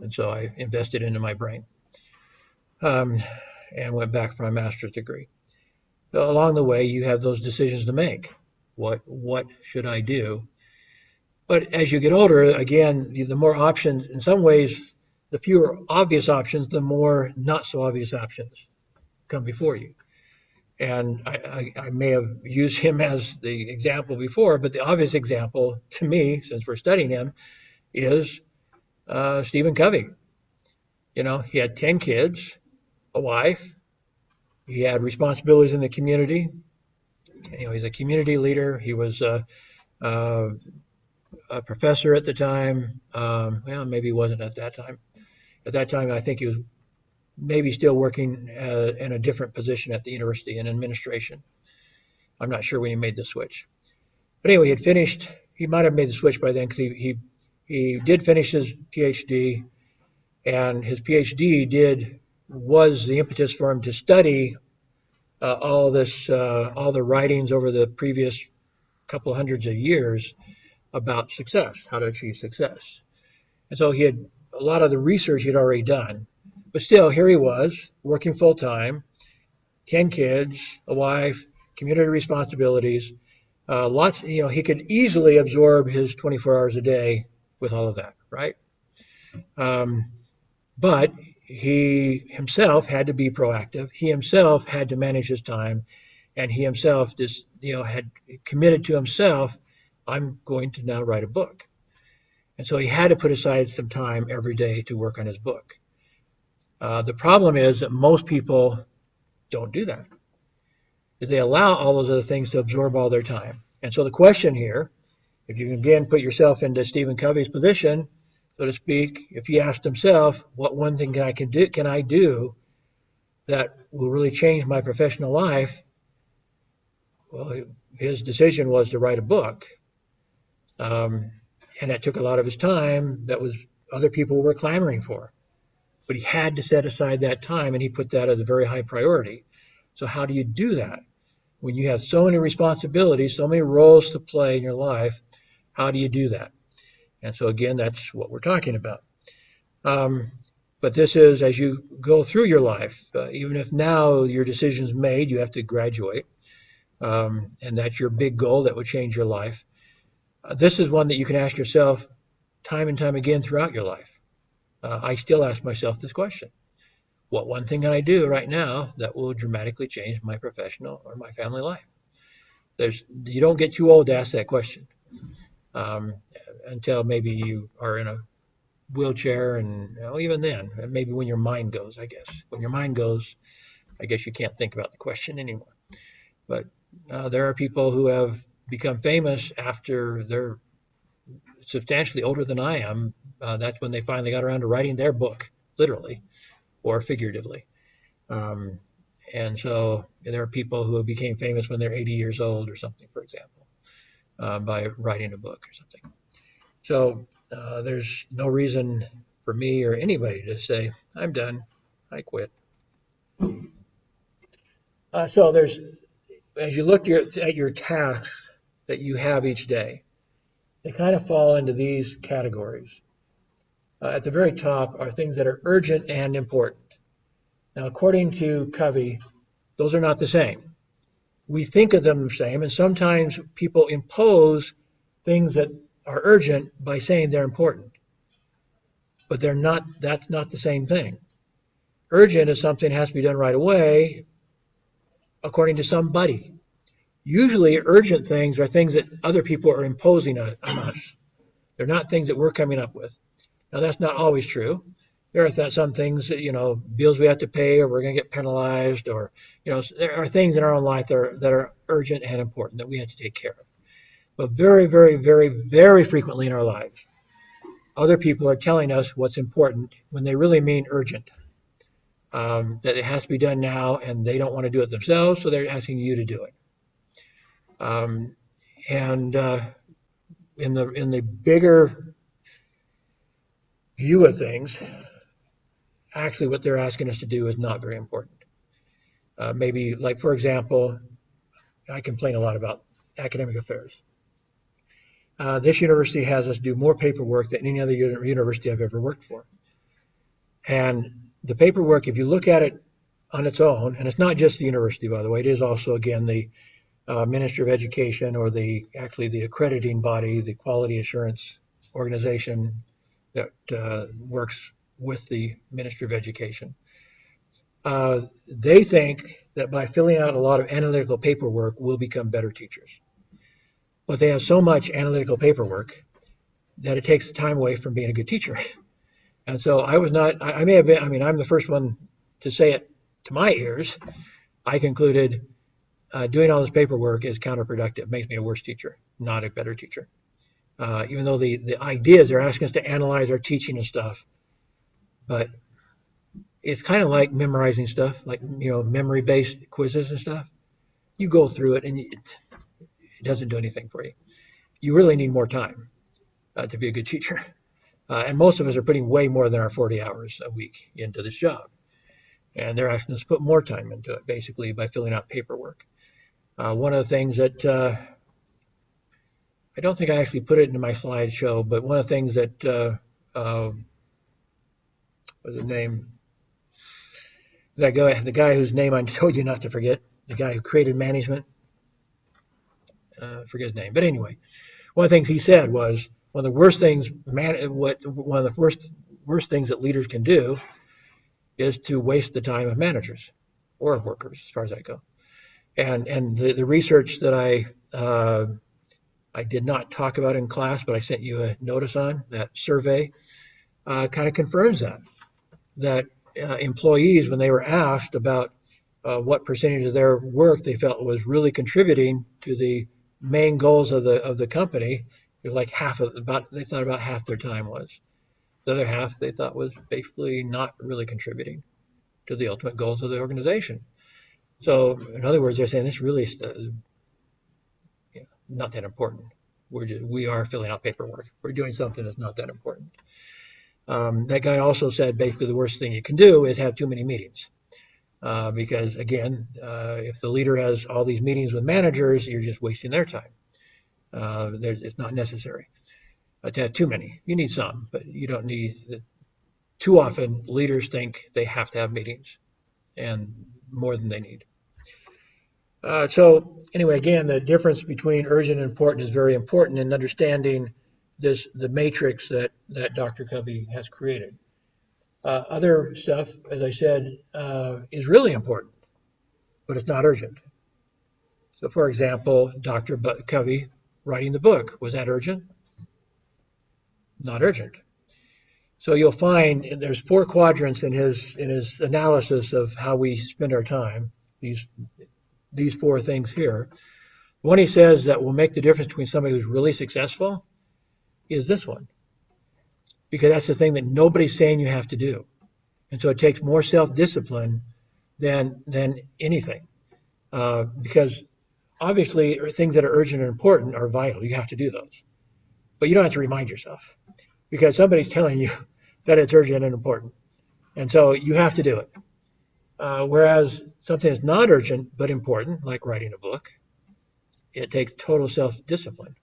And so I invested into my brain and went back for my master's degree. So along the way, you have those decisions to make. What should I do? But as you get older, again, the more options, in some ways, the fewer obvious options, the more not so obvious options come before you. And I may have used him as the example before, but the obvious example to me, since we're studying him, is Stephen Covey. He had 10 kids, a wife. He had responsibilities in the community. He's a community leader. He was a professor at the time. Maybe he wasn't at that time. At that time, I think he was maybe still working in a different position at the university in administration. I'm not sure when he made the switch. But anyway, he might have made the switch by then because he did finish his PhD, and his PhD was the impetus for him to study all the writings over the previous couple hundreds of years about success, how to achieve success. And so he had a lot of the research he'd already done, but still here he was working full time, 10 kids, a wife, community responsibilities, lots, he could easily absorb his 24 hours a day with all of that, right? But he himself had to be proactive. He himself had to manage his time, and he himself just, had committed to himself, I'm going to now write a book. And so he had to put aside some time every day to work on his book. The problem is that most people don't do that. They allow all those other things to absorb all their time. And so the question here, if you can again put yourself into Stephen Covey's position, so to speak, if he asked himself, what one thing can I do that will really change my professional life? Well, his decision was to write a book. And that took a lot of his time that was other people were clamoring for. But he had to set aside that time, and he put that as a very high priority. So how do you do that? When you have so many responsibilities, so many roles to play in your life, how do you do that? And so again, that's what we're talking about. But this is as you go through your life, even if now your decision's made, you have to graduate, and that's your big goal that would change your life. This is one that you can ask yourself time and time again throughout your life. I still ask myself this question. What one thing can I do right now that will dramatically change my professional or my family life? You don't get too old to ask that question until maybe you are in a wheelchair, and even then, maybe when your mind goes, I guess. When your mind goes, I guess you can't think about the question anymore. But there are people who have become famous after they're substantially older than I am. That's when they finally got around to writing their book, literally or figuratively. And so there are people who became famous when they're 80 years old or something, for example, by writing a book or something. So there's no reason for me or anybody to say, I'm done, I quit. So as you look at your tasks that you have each day, they kind of fall into these categories. At the very top are things that are urgent and important. Now, according to Covey, those are not the same. We think of them the same, and sometimes people impose things that are urgent by saying they're important. But they're not. That's not the same thing. Urgent is something that has to be done right away, according to somebody. Usually urgent things are things that other people are imposing on us. They're not things that we're coming up with. Now, that's not always true. There are some things that, bills we have to pay, or we're going to get penalized, or, there are things in our own life that are urgent and important that we have to take care of. But very, very, very, very frequently in our lives, other people are telling us what's important when they really mean urgent. That it has to be done now, and they don't want to do it themselves, so they're asking you to do it. In the bigger view of things, actually what they're asking us to do is not very important. Maybe, like, for example, I complain a lot about academic affairs. This university has us do more paperwork than any other university I've ever worked for. And the paperwork, if you look at it on its own, and it's not just the university, by the way, it is also, again, the Ministry of Education, or the accrediting body, the quality assurance organization that works with the Ministry of Education. They think that by filling out a lot of analytical paperwork, we'll become better teachers. But they have so much analytical paperwork that it takes time away from being a good teacher. And so I may have been, I'm the first one to say it to my ears. I concluded doing all this paperwork is counterproductive. It makes me a worse teacher, not a better teacher. Even though the ideas, they're asking us to analyze our teaching and stuff. But it's kind of like memorizing stuff, like, memory-based quizzes and stuff. You go through it, and it doesn't do anything for you. You really need more time to be a good teacher. And most of us are putting way more than our 40 hours a week into this job. And they're asking us to put more time into it, basically, by filling out paperwork. One of the things that I don't think I actually put it into my slideshow, but one of the things that what's his name? The guy whose name I told you not to forget, the guy who created management. Forget his name, but anyway, one of the things he said was one of the worst things worst things that leaders can do is to waste the time of managers or of workers, as far as I go. And the research that I did not talk about in class, but I sent you a notice on, that survey, kind of confirms that employees, when they were asked about what percentage of their work they felt was really contributing to the main goals of the company, it was like they thought about half their time was. The other half they thought was basically not really contributing to the ultimate goals of the organization. So in other words, they're saying this really is not that important. We are filling out paperwork. We're doing something that's not that important. That guy also said basically the worst thing you can do is have too many meetings. Because again, if the leader has all these meetings with managers, you're just wasting their time. It's not necessary to have too many. You need some, but you don't need. Too often, leaders think they have to have meetings, and more than they need. So anyway, again, the difference between urgent and important is very important in understanding the matrix that Dr. Covey has created. Other stuff, as I said, is really important, but it's not urgent. So, for example, Dr. Covey writing the book, was that urgent? Not urgent. So you'll find there's 4 quadrants in his analysis of how we spend our time. These 4 things here. One he says that will make the difference between somebody who's really successful is this one, because that's the thing that nobody's saying you have to do, and so it takes more self-discipline than anything, because obviously things that are urgent and important are vital. You have to do those, but you don't have to remind yourself because somebody's telling you that it's urgent and important, and so you have to do it. Whereas something that's not urgent but important, like writing a book, it takes total self-discipline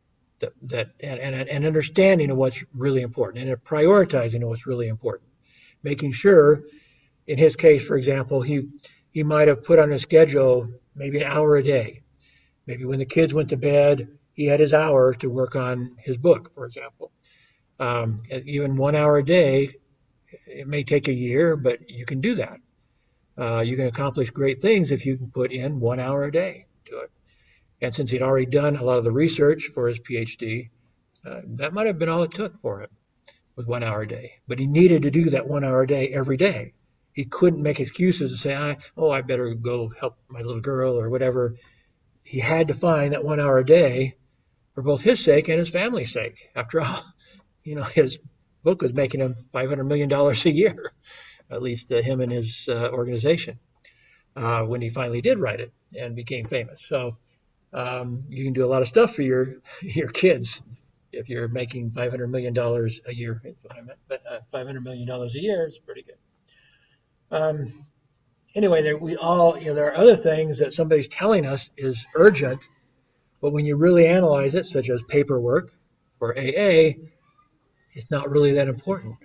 and understanding of what's really important and a prioritizing of what's really important. Making sure, in his case, for example, he might have put on a schedule maybe an hour a day. Maybe when the kids went to bed, he had his hour to work on his book, for example. Even 1 hour a day, it may take a year, but you can do that. You can accomplish great things if you can put in 1 hour a day to it. And since he'd already done a lot of the research for his PhD, that might have been all it took for him, was 1 hour a day. But he needed to do that 1 hour a day every day. He couldn't make excuses to say, I better go help my little girl or whatever. He had to find that 1 hour a day for both his sake and his family's sake. After all, his book was making him $500 million a year, at least him and his organization, when he finally did write it and became famous. So you can do a lot of stuff for your kids if you're making $500 million a year. That's what I meant. But $500 million a year is pretty good. Anyway, there are other things that somebody's telling us is urgent, but when you really analyze it, such as paperwork or AA, it's not really that important.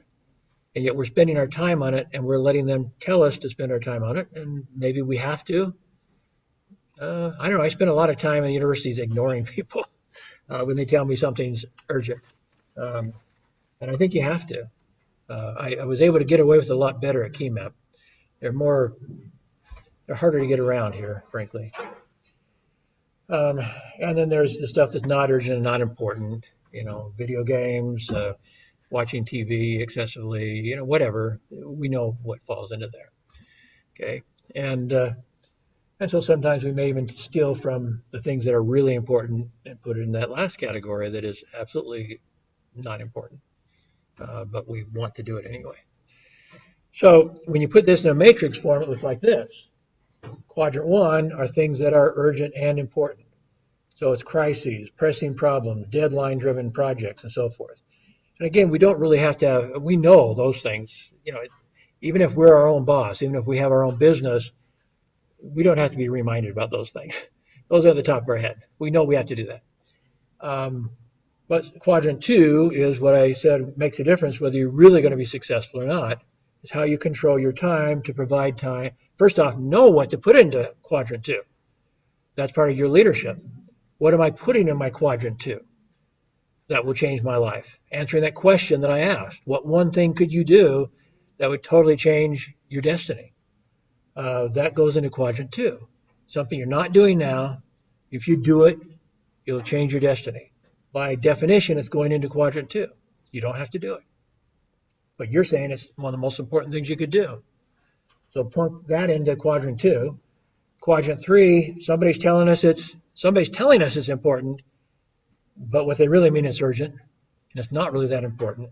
And yet we're spending our time on it, and we're letting them tell us to spend our time on it, and maybe we have to. I don't know. I spend a lot of time in universities ignoring people when they tell me something's urgent. And I think you have to. I was able to get away with a lot better at KeyMap. They're harder to get around here, frankly. And then there's the stuff that's not urgent and not important, video games, watching TV excessively, whatever. We know what falls into there. Okay. And so sometimes we may even steal from the things that are really important and put it in that last category that is absolutely not important, but we want to do it anyway. So when you put this in a matrix form, it looks like this. Quadrant 1 are things that are urgent and important. So it's crises, pressing problems, deadline-driven projects, and so forth. And again, we don't really have to have, we know those things. Even if we're our own boss, even if we have our own business, we don't have to be reminded about those things. Those are at the top of our head. We know we have to do that. But quadrant 2 is what I said makes a difference whether you're really going to be successful or not. Is how you control your time to provide time. First off, know what to put into quadrant 2. That's part of your leadership. What am I putting in my quadrant 2 that will change my life? Answering that question that I asked. What one thing could you do that would totally change your destiny? That goes into quadrant 2. Something you're not doing now. If you do it, it'll change your destiny. By definition, it's going into quadrant 2. You don't have to do it. But you're saying it's one of the most important things you could do. So plunk that into quadrant 2. Quadrant 3, somebody's telling us it's somebody's telling us it's important, but what they really mean is urgent, and it's not really that important.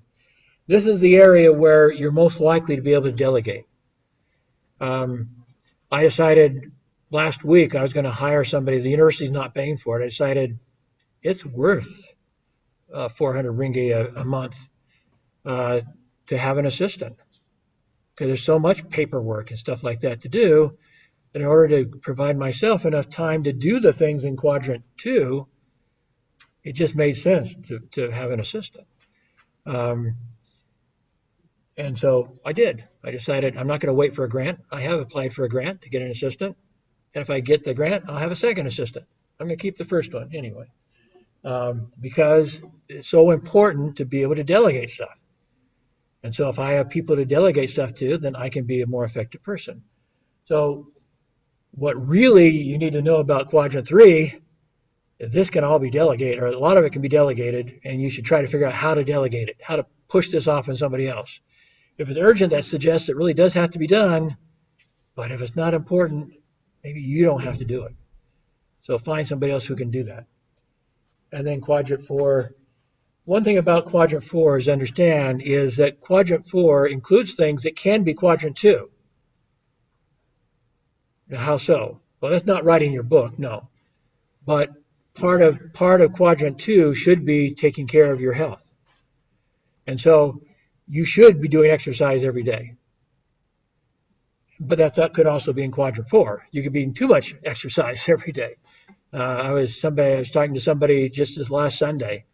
This is the area where you're most likely to be able to delegate. I decided last week I was going to hire somebody. The university's not paying for it. I decided it's worth 400 ringgit a month to have an assistant, because there's so much paperwork and stuff like that to do. And in order to provide myself enough time to do the things in quadrant 2, it just made sense to have an assistant. And so I did. I decided I'm not going to wait for a grant. I have applied for a grant to get an assistant. And if I get the grant, I'll have a second assistant. I'm going to keep the first one anyway, because it's so important to be able to delegate stuff. And so if I have people to delegate stuff to, then I can be a more effective person. So what really you need to know about quadrant 3 is this can all be delegated, or a lot of it can be delegated, and you should try to figure out how to delegate it, how to push this off on somebody else. If it's urgent, that suggests it really does have to be done, but if it's not important, maybe you don't have to do it. So find somebody else who can do that. And then quadrant 4. One thing about quadrant 4 is to understand is that quadrant 4 includes things that can be quadrant 2. Now, how so? Well, that's not writing your book, no. But part of quadrant 2 should be taking care of your health. And so you should be doing exercise every day. But that could also be in quadrant 4. You could be doing too much exercise every day. I was talking to somebody just this last Sunday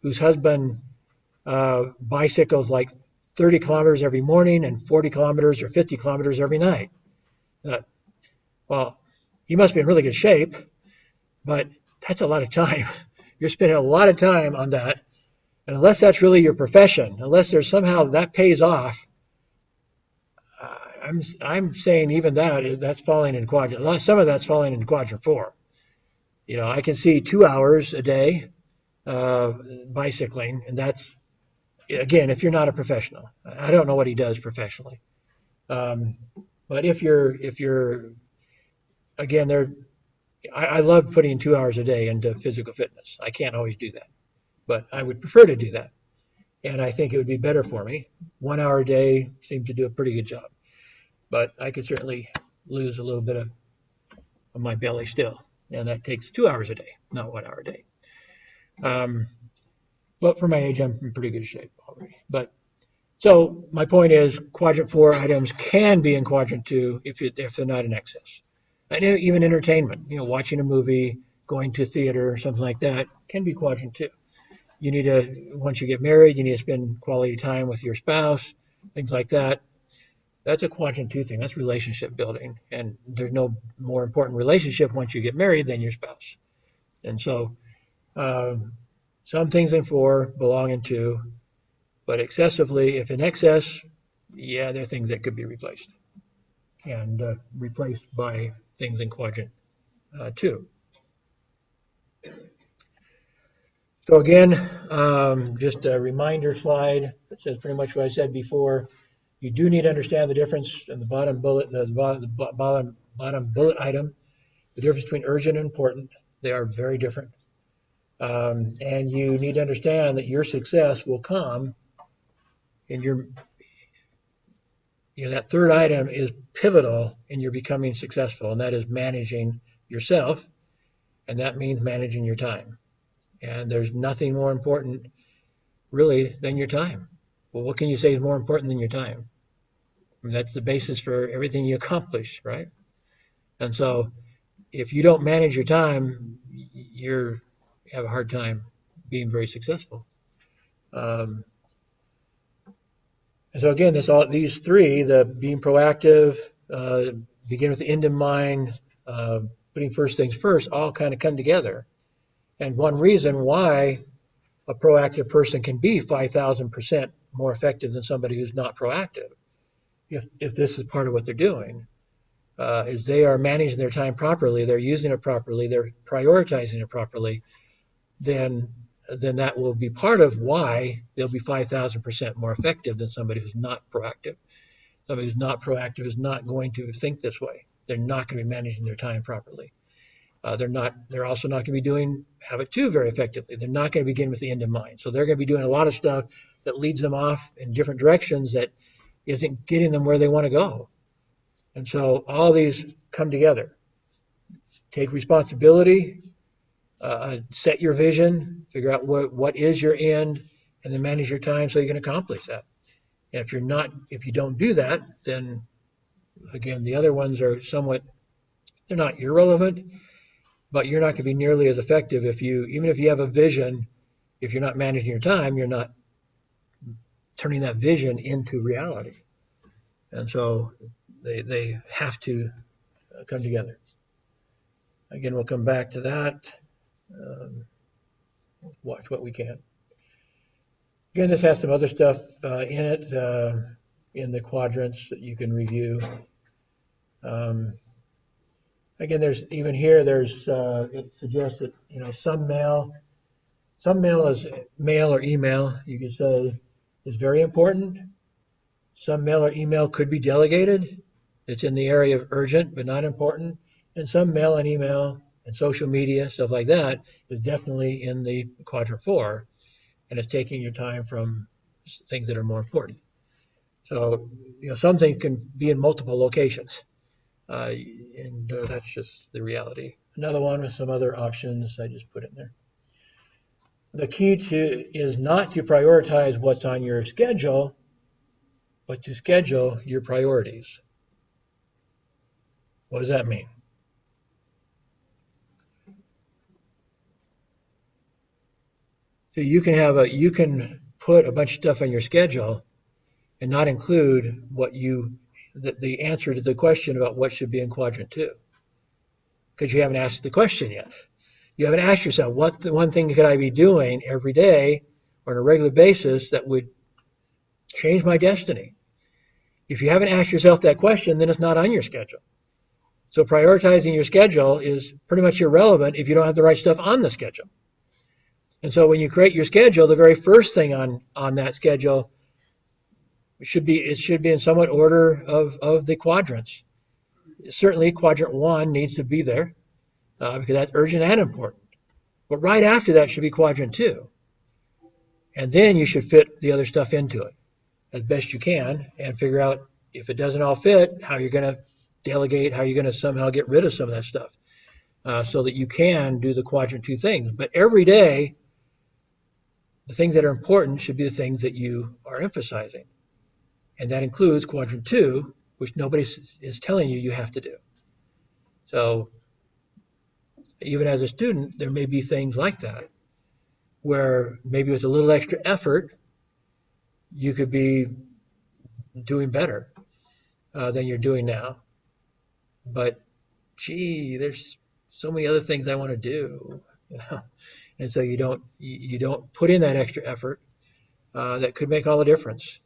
whose husband bicycles like 30 kilometers every morning and 40 kilometers or 50 kilometers every night. Well, he must be in really good shape, but that's a lot of time. You're spending a lot of time on that. And unless that's really your profession, unless there's somehow that pays off, I'm saying even that's falling in quadrant. Some of that's falling in quadrant 4. You know, I can see 2 hours a day bicycling, and that's, again, if you're not a professional. I don't know what he does professionally, but if you're again, I love putting 2 hours a day into physical fitness. I can't always do that, but I would prefer to do that, and I think it would be better for me. 1 hour a day seems to do a pretty good job, but I could certainly lose a little bit of my belly still, and that takes 2 hours a day, not 1 hour a day. But for my age, I'm in pretty good shape already. But so my point is, quadrant 4 items can be in quadrant 2 if they're not in excess. And even entertainment, watching a movie, going to theater, or something like that, can be quadrant 2. You need to, once you get married, you need to spend quality time with your spouse, things like that. That's a quadrant 2 thing. That's relationship building. And there's no more important relationship once you get married than your spouse. And so some things in 4 belong in 2, but excessively, if in excess, yeah, there are things that could be replaced and replaced by things in quadrant 2. So again, just a reminder slide that says pretty much what I said before. You do need to understand the difference in the bottom bullet, bottom bullet item, the difference between urgent and important. They are very different. And you need to understand that your success will come in that third item is pivotal in your becoming successful, and that is managing yourself, and that means managing your time. And there's nothing more important, really, than your time. Well, what can you say is more important than your time? I mean, that's the basis for everything you accomplish, right? And so if you don't manage your time, you have a hard time being very successful. And so again, these 3, the being proactive, begin with the end in mind, putting first things first, all kind of come together. And one reason why a proactive person can be 5,000% more effective than somebody who's not proactive, if this is part of what they're doing, is they are managing their time properly, they're using it properly, they're prioritizing it properly, then that will be part of why they'll be 5,000% more effective than somebody who's not proactive. Somebody who's not proactive is not going to think this way. They're not going to be managing their time properly. They're also not going to be doing habit 2 very effectively. They're not going to begin with the end in mind. So they're going to be doing a lot of stuff that leads them off in different directions that isn't getting them where they want to go. And so all these come together. Take responsibility, set your vision, figure out what is your end, and then manage your time so you can accomplish that. And if you don't do that, then again, the other ones are they're not irrelevant, but you're not going to be nearly as effective even if you have a vision, if you're not managing your time, you're not turning that vision into reality. And so they have to come together. Again, we'll come back to that. Watch what we can. Again, this has some other stuff in it, in the quadrants that you can review. Again, it suggests that, some mail is mail or email, you could say, is very important. Some mail or email could be delegated. It's in the area of urgent, but not important. And some mail and email and social media, stuff like that, is definitely in the quadrant 4, and it's taking your time from things that are more important. So, some things can be in multiple locations, and that's just the reality. Another one with some other options I just put in there. The key is not to prioritize what's on your schedule, but to schedule your priorities. What does that mean? So you can put a bunch of stuff on your schedule and not include the answer to the question about what should be in quadrant 2, because you haven't asked the question yet. You haven't asked yourself, what the one thing could I be doing every day or on a regular basis that would change my destiny? If you haven't asked yourself that question, then it's not on your schedule. So prioritizing your schedule is pretty much irrelevant if you don't have the right stuff on the schedule. And so when you create your schedule, the very first thing on that schedule should be in somewhat order of the quadrants. Certainly quadrant 1 needs to be there because that's urgent and important. But right after that should be quadrant 2. And then you should fit the other stuff into it as best you can and figure out, if it doesn't all fit, how you're going to delegate, how you're going to somehow get rid of some of that stuff so that you can do the quadrant 2 things. But every day, the things that are important should be the things that you are emphasizing. And that includes quadrant 2, which nobody is telling you have to do. So even as a student, there may be things like that where maybe with a little extra effort, you could be doing better than you're doing now. But gee, there's so many other things I want to do, and so you don't put in that extra effort that could make all the difference.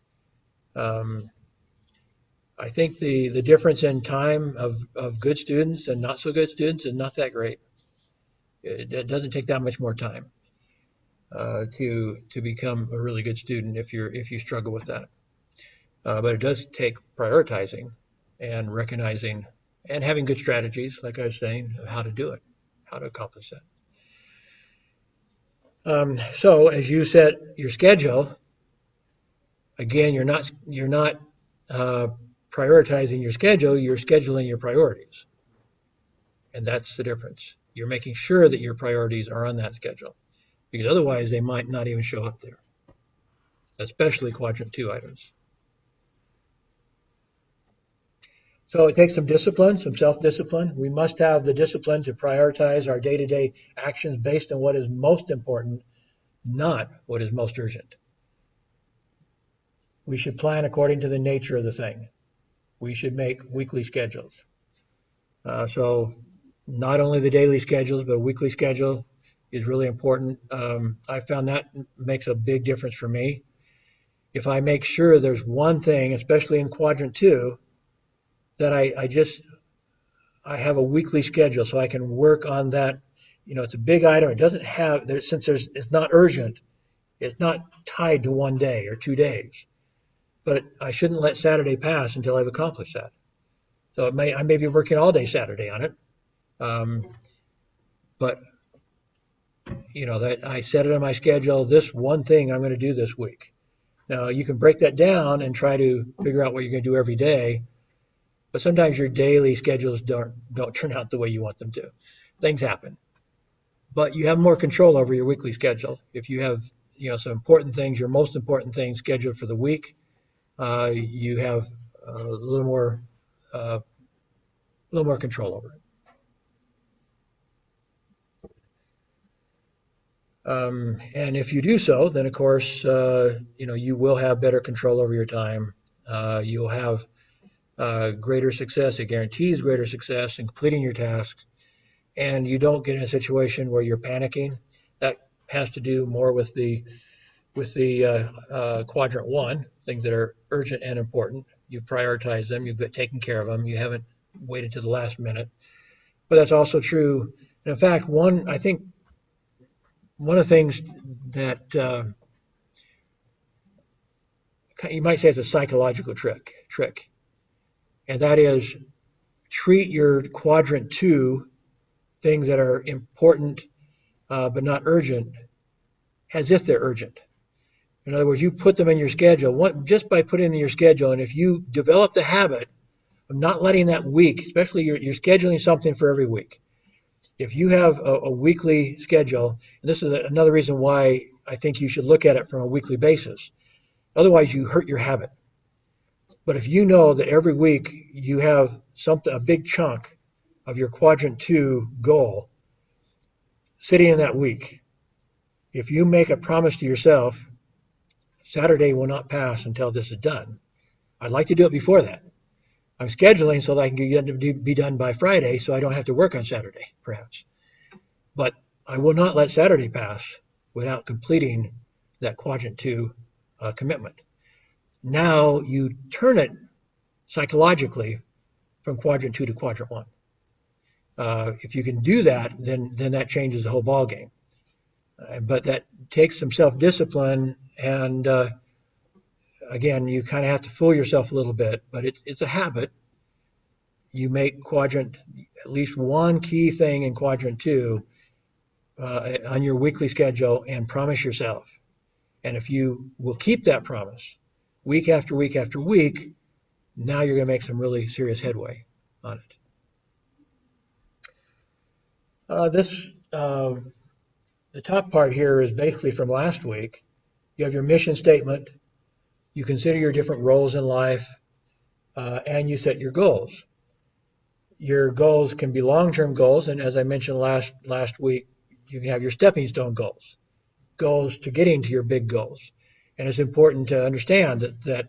I think the difference in time of good students and not so good students is not that great. It doesn't take that much more time to become a really good student if you struggle with that. But it does take prioritizing and recognizing and having good strategies, like I was saying, of how to do it, how to accomplish that. So as you set your schedule, again, you're not prioritizing your schedule, you're scheduling your priorities. And that's the difference. You're making sure that your priorities are on that schedule, because otherwise they might not even show up there, especially quadrant 2 items. So it takes some discipline, some self-discipline. We must have the discipline to prioritize our day-to-day actions based on what is most important, not what is most urgent. We should plan according to the nature of the thing. We should make weekly schedules. So not only the daily schedules, but a weekly schedule is really important. I found that makes a big difference for me. If I make sure there's one thing, especially in quadrant 2, that I have a weekly schedule so I can work on that. It's a big item. It doesn't have, it's not urgent. It's not tied to one day or 2 days. But I shouldn't let Saturday pass until I've accomplished that. So I may be working all day Saturday on it. But that I set it on my schedule, this one thing I'm going to do this week. Now you can break that down and try to figure out what you're going to do every day, but sometimes your daily schedules don't turn out the way you want them to. Things happen. But you have more control over your weekly schedule. If you have some important things, your most important things scheduled for the week, you have a little more control over it. And if you do so, then of course, you will have better control over your time. You'll have greater success. It guarantees greater success in completing your tasks. And you don't get in a situation where you're panicking. That has to do more with the quadrant one, things that are urgent and important. You've prioritized them. You've taken care of them. You haven't waited to the last minute. But that's also true. And in fact, I think one of the things that you might say it's a psychological trick, and that is treat your quadrant two, things that are important but not urgent, as if they're urgent. In other words, you put them in your schedule just by putting them in your schedule, and if you develop the habit of not letting that week, especially you're scheduling something for every week. If you have a weekly schedule, and this is another reason why I think you should look at it from a weekly basis. Otherwise, you hurt your habit. But if you know that every week you have a big chunk of your quadrant two goal sitting in that week, if you make a promise to yourself, Saturday will not pass until this is done. I'd like to do it before that. I'm scheduling so that I can be done by Friday so I don't have to work on Saturday, perhaps. But I will not let Saturday pass without completing that quadrant two commitment. Now you turn it psychologically from quadrant two to quadrant one. If you can do that, then that changes the whole ballgame. But that takes some self-discipline, and again, you kind of have to fool yourself a little bit, but it's a habit. You make at least one key thing in quadrant two on your weekly schedule and promise yourself. And if you will keep that promise week after week after week, now you're going to make some really serious headway on it. The top part here is basically from last week. You have your mission statement. You consider your different roles in life, and you set your goals. Your goals can be long-term goals, and as I mentioned last week, you can have your stepping stone goals to getting to your big goals. And it's important to understand that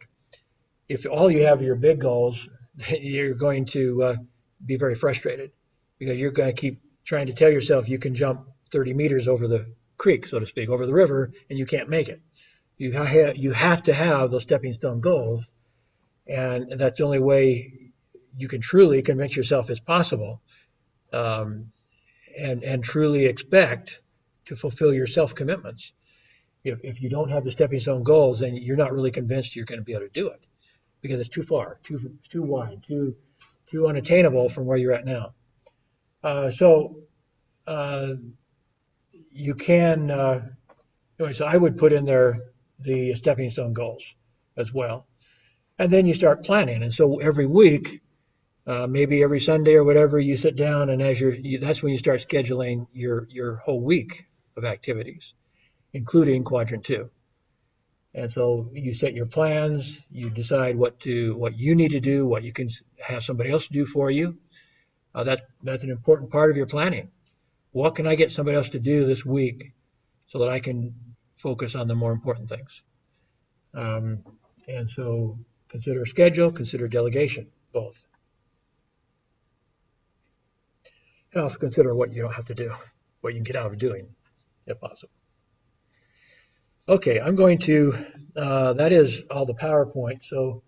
if all you have are your big goals, you're going to be very frustrated because you're going to keep trying to tell yourself you can jump 30 meters over the creek, so to speak, over the river, and you can't make it. You have to have those stepping stone goals, and that's the only way you can truly convince yourself it's possible, and truly expect to fulfill your self-commitments. If you don't have the stepping stone goals, then you're not really convinced you're going to be able to do it because it's too far, too wide, too unattainable from where you're at now. So you can. Anyway, so I would put in there the stepping stone goals as well. And then you start planning. And so every week, maybe every Sunday or whatever, you sit down and that's when you start scheduling your whole week of activities, including quadrant two. And so you set your plans, you decide what you need to do, what you can have somebody else do for you. That's an important part of your planning. What can I get somebody else to do this week so that I can focus on the more important things? And so consider schedule, consider delegation, both. And also consider what you don't have to do, what you can get out of doing, if possible. Okay, I'm going to, that is all the PowerPoint. So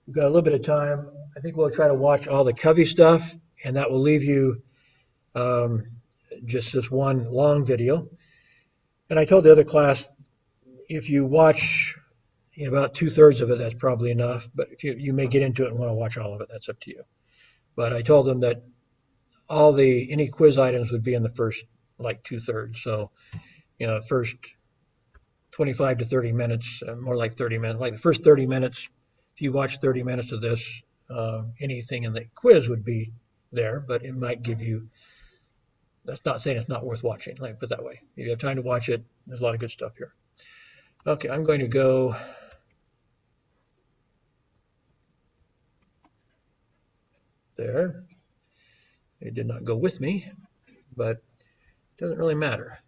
we've got a little bit of time. I think we'll try to watch all the Covey stuff, and that will leave you just this one long video. And I told the other class, if you watch about 2/3 of it, that's probably enough. But if you may get into it and want to watch all of it, that's up to you. But I told them that any quiz items would be in the first like 2/3. So, first 25 to 30 minutes, more like 30 minutes, like the first 30 minutes, if you watch 30 minutes of this, anything in the quiz would be there, but it might give you, that's not saying it's not worth watching, let me put it that way. If you have time to watch it, there's a lot of good stuff here. Okay, I'm going to go there. It did not go with me, but it doesn't really matter.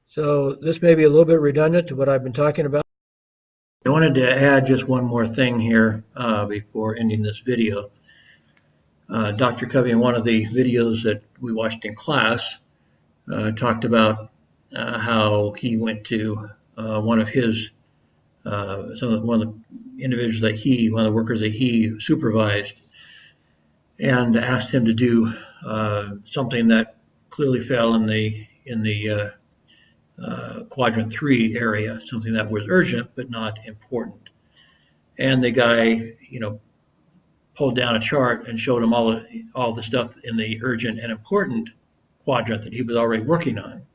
So this may be a little bit redundant to what I've been talking about. I wanted to add just one more thing here before ending this video. Dr. Covey, in one of the videos that we watched in class, talked about how he went to one of his, one of the individuals that one of the workers that he supervised, and asked him to do something that clearly fell in the quadrant 3 area, something that was urgent but not important. And the guy, pulled down a chart and showed him all the stuff in the urgent and important quadrant that he was already working on.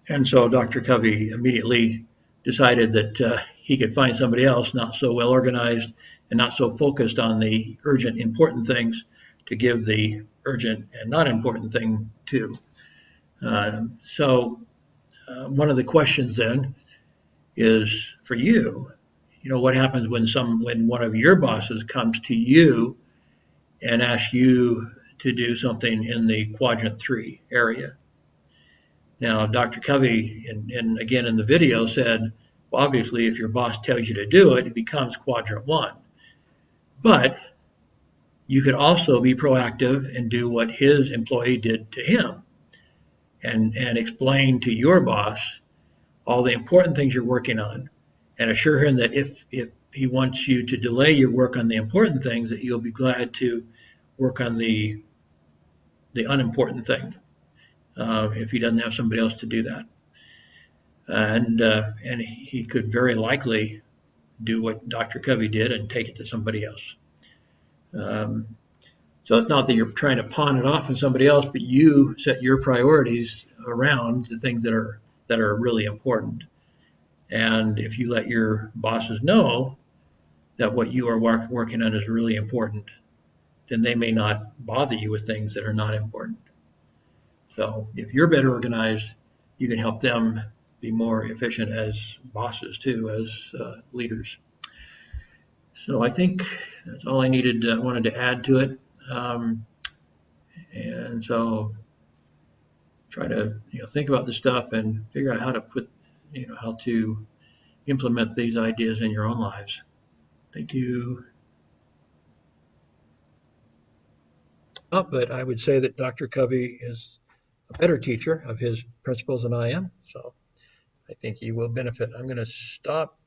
And so Dr. Covey immediately decided that he could find somebody else not so well organized and not so focused on the urgent important things to give the urgent and not important thing to. One of the questions then is for you, what happens when one of your bosses comes to you and asks you to do something in the quadrant 3 area? Now, Dr. Covey, and again in the video, said, well, obviously, if your boss tells you to do it, it becomes quadrant 1. But you could also be proactive and do what his employee did to him and explain to your boss all the important things you're working on and assure him that if he wants you to delay your work on the important things, that you'll be glad to work on the unimportant thing if he doesn't have somebody else to do that. And he could very likely do what Dr. Covey did and take it to somebody else. So it's not that you're trying to pawn it off on somebody else, but you set your priorities around the things that are really important. And if you let your bosses know that what you are working on is really important, then they may not bother you with things that are not important. So if you're better organized, you can help them be more efficient as bosses too, as leaders. So I think that's all I wanted to add to it. And so try to think about this stuff and figure out how to implement these ideas in your own lives. Thank you. But I would say that Dr. Covey is a better teacher of his principles than I am, so I think you will benefit. I'm going to stop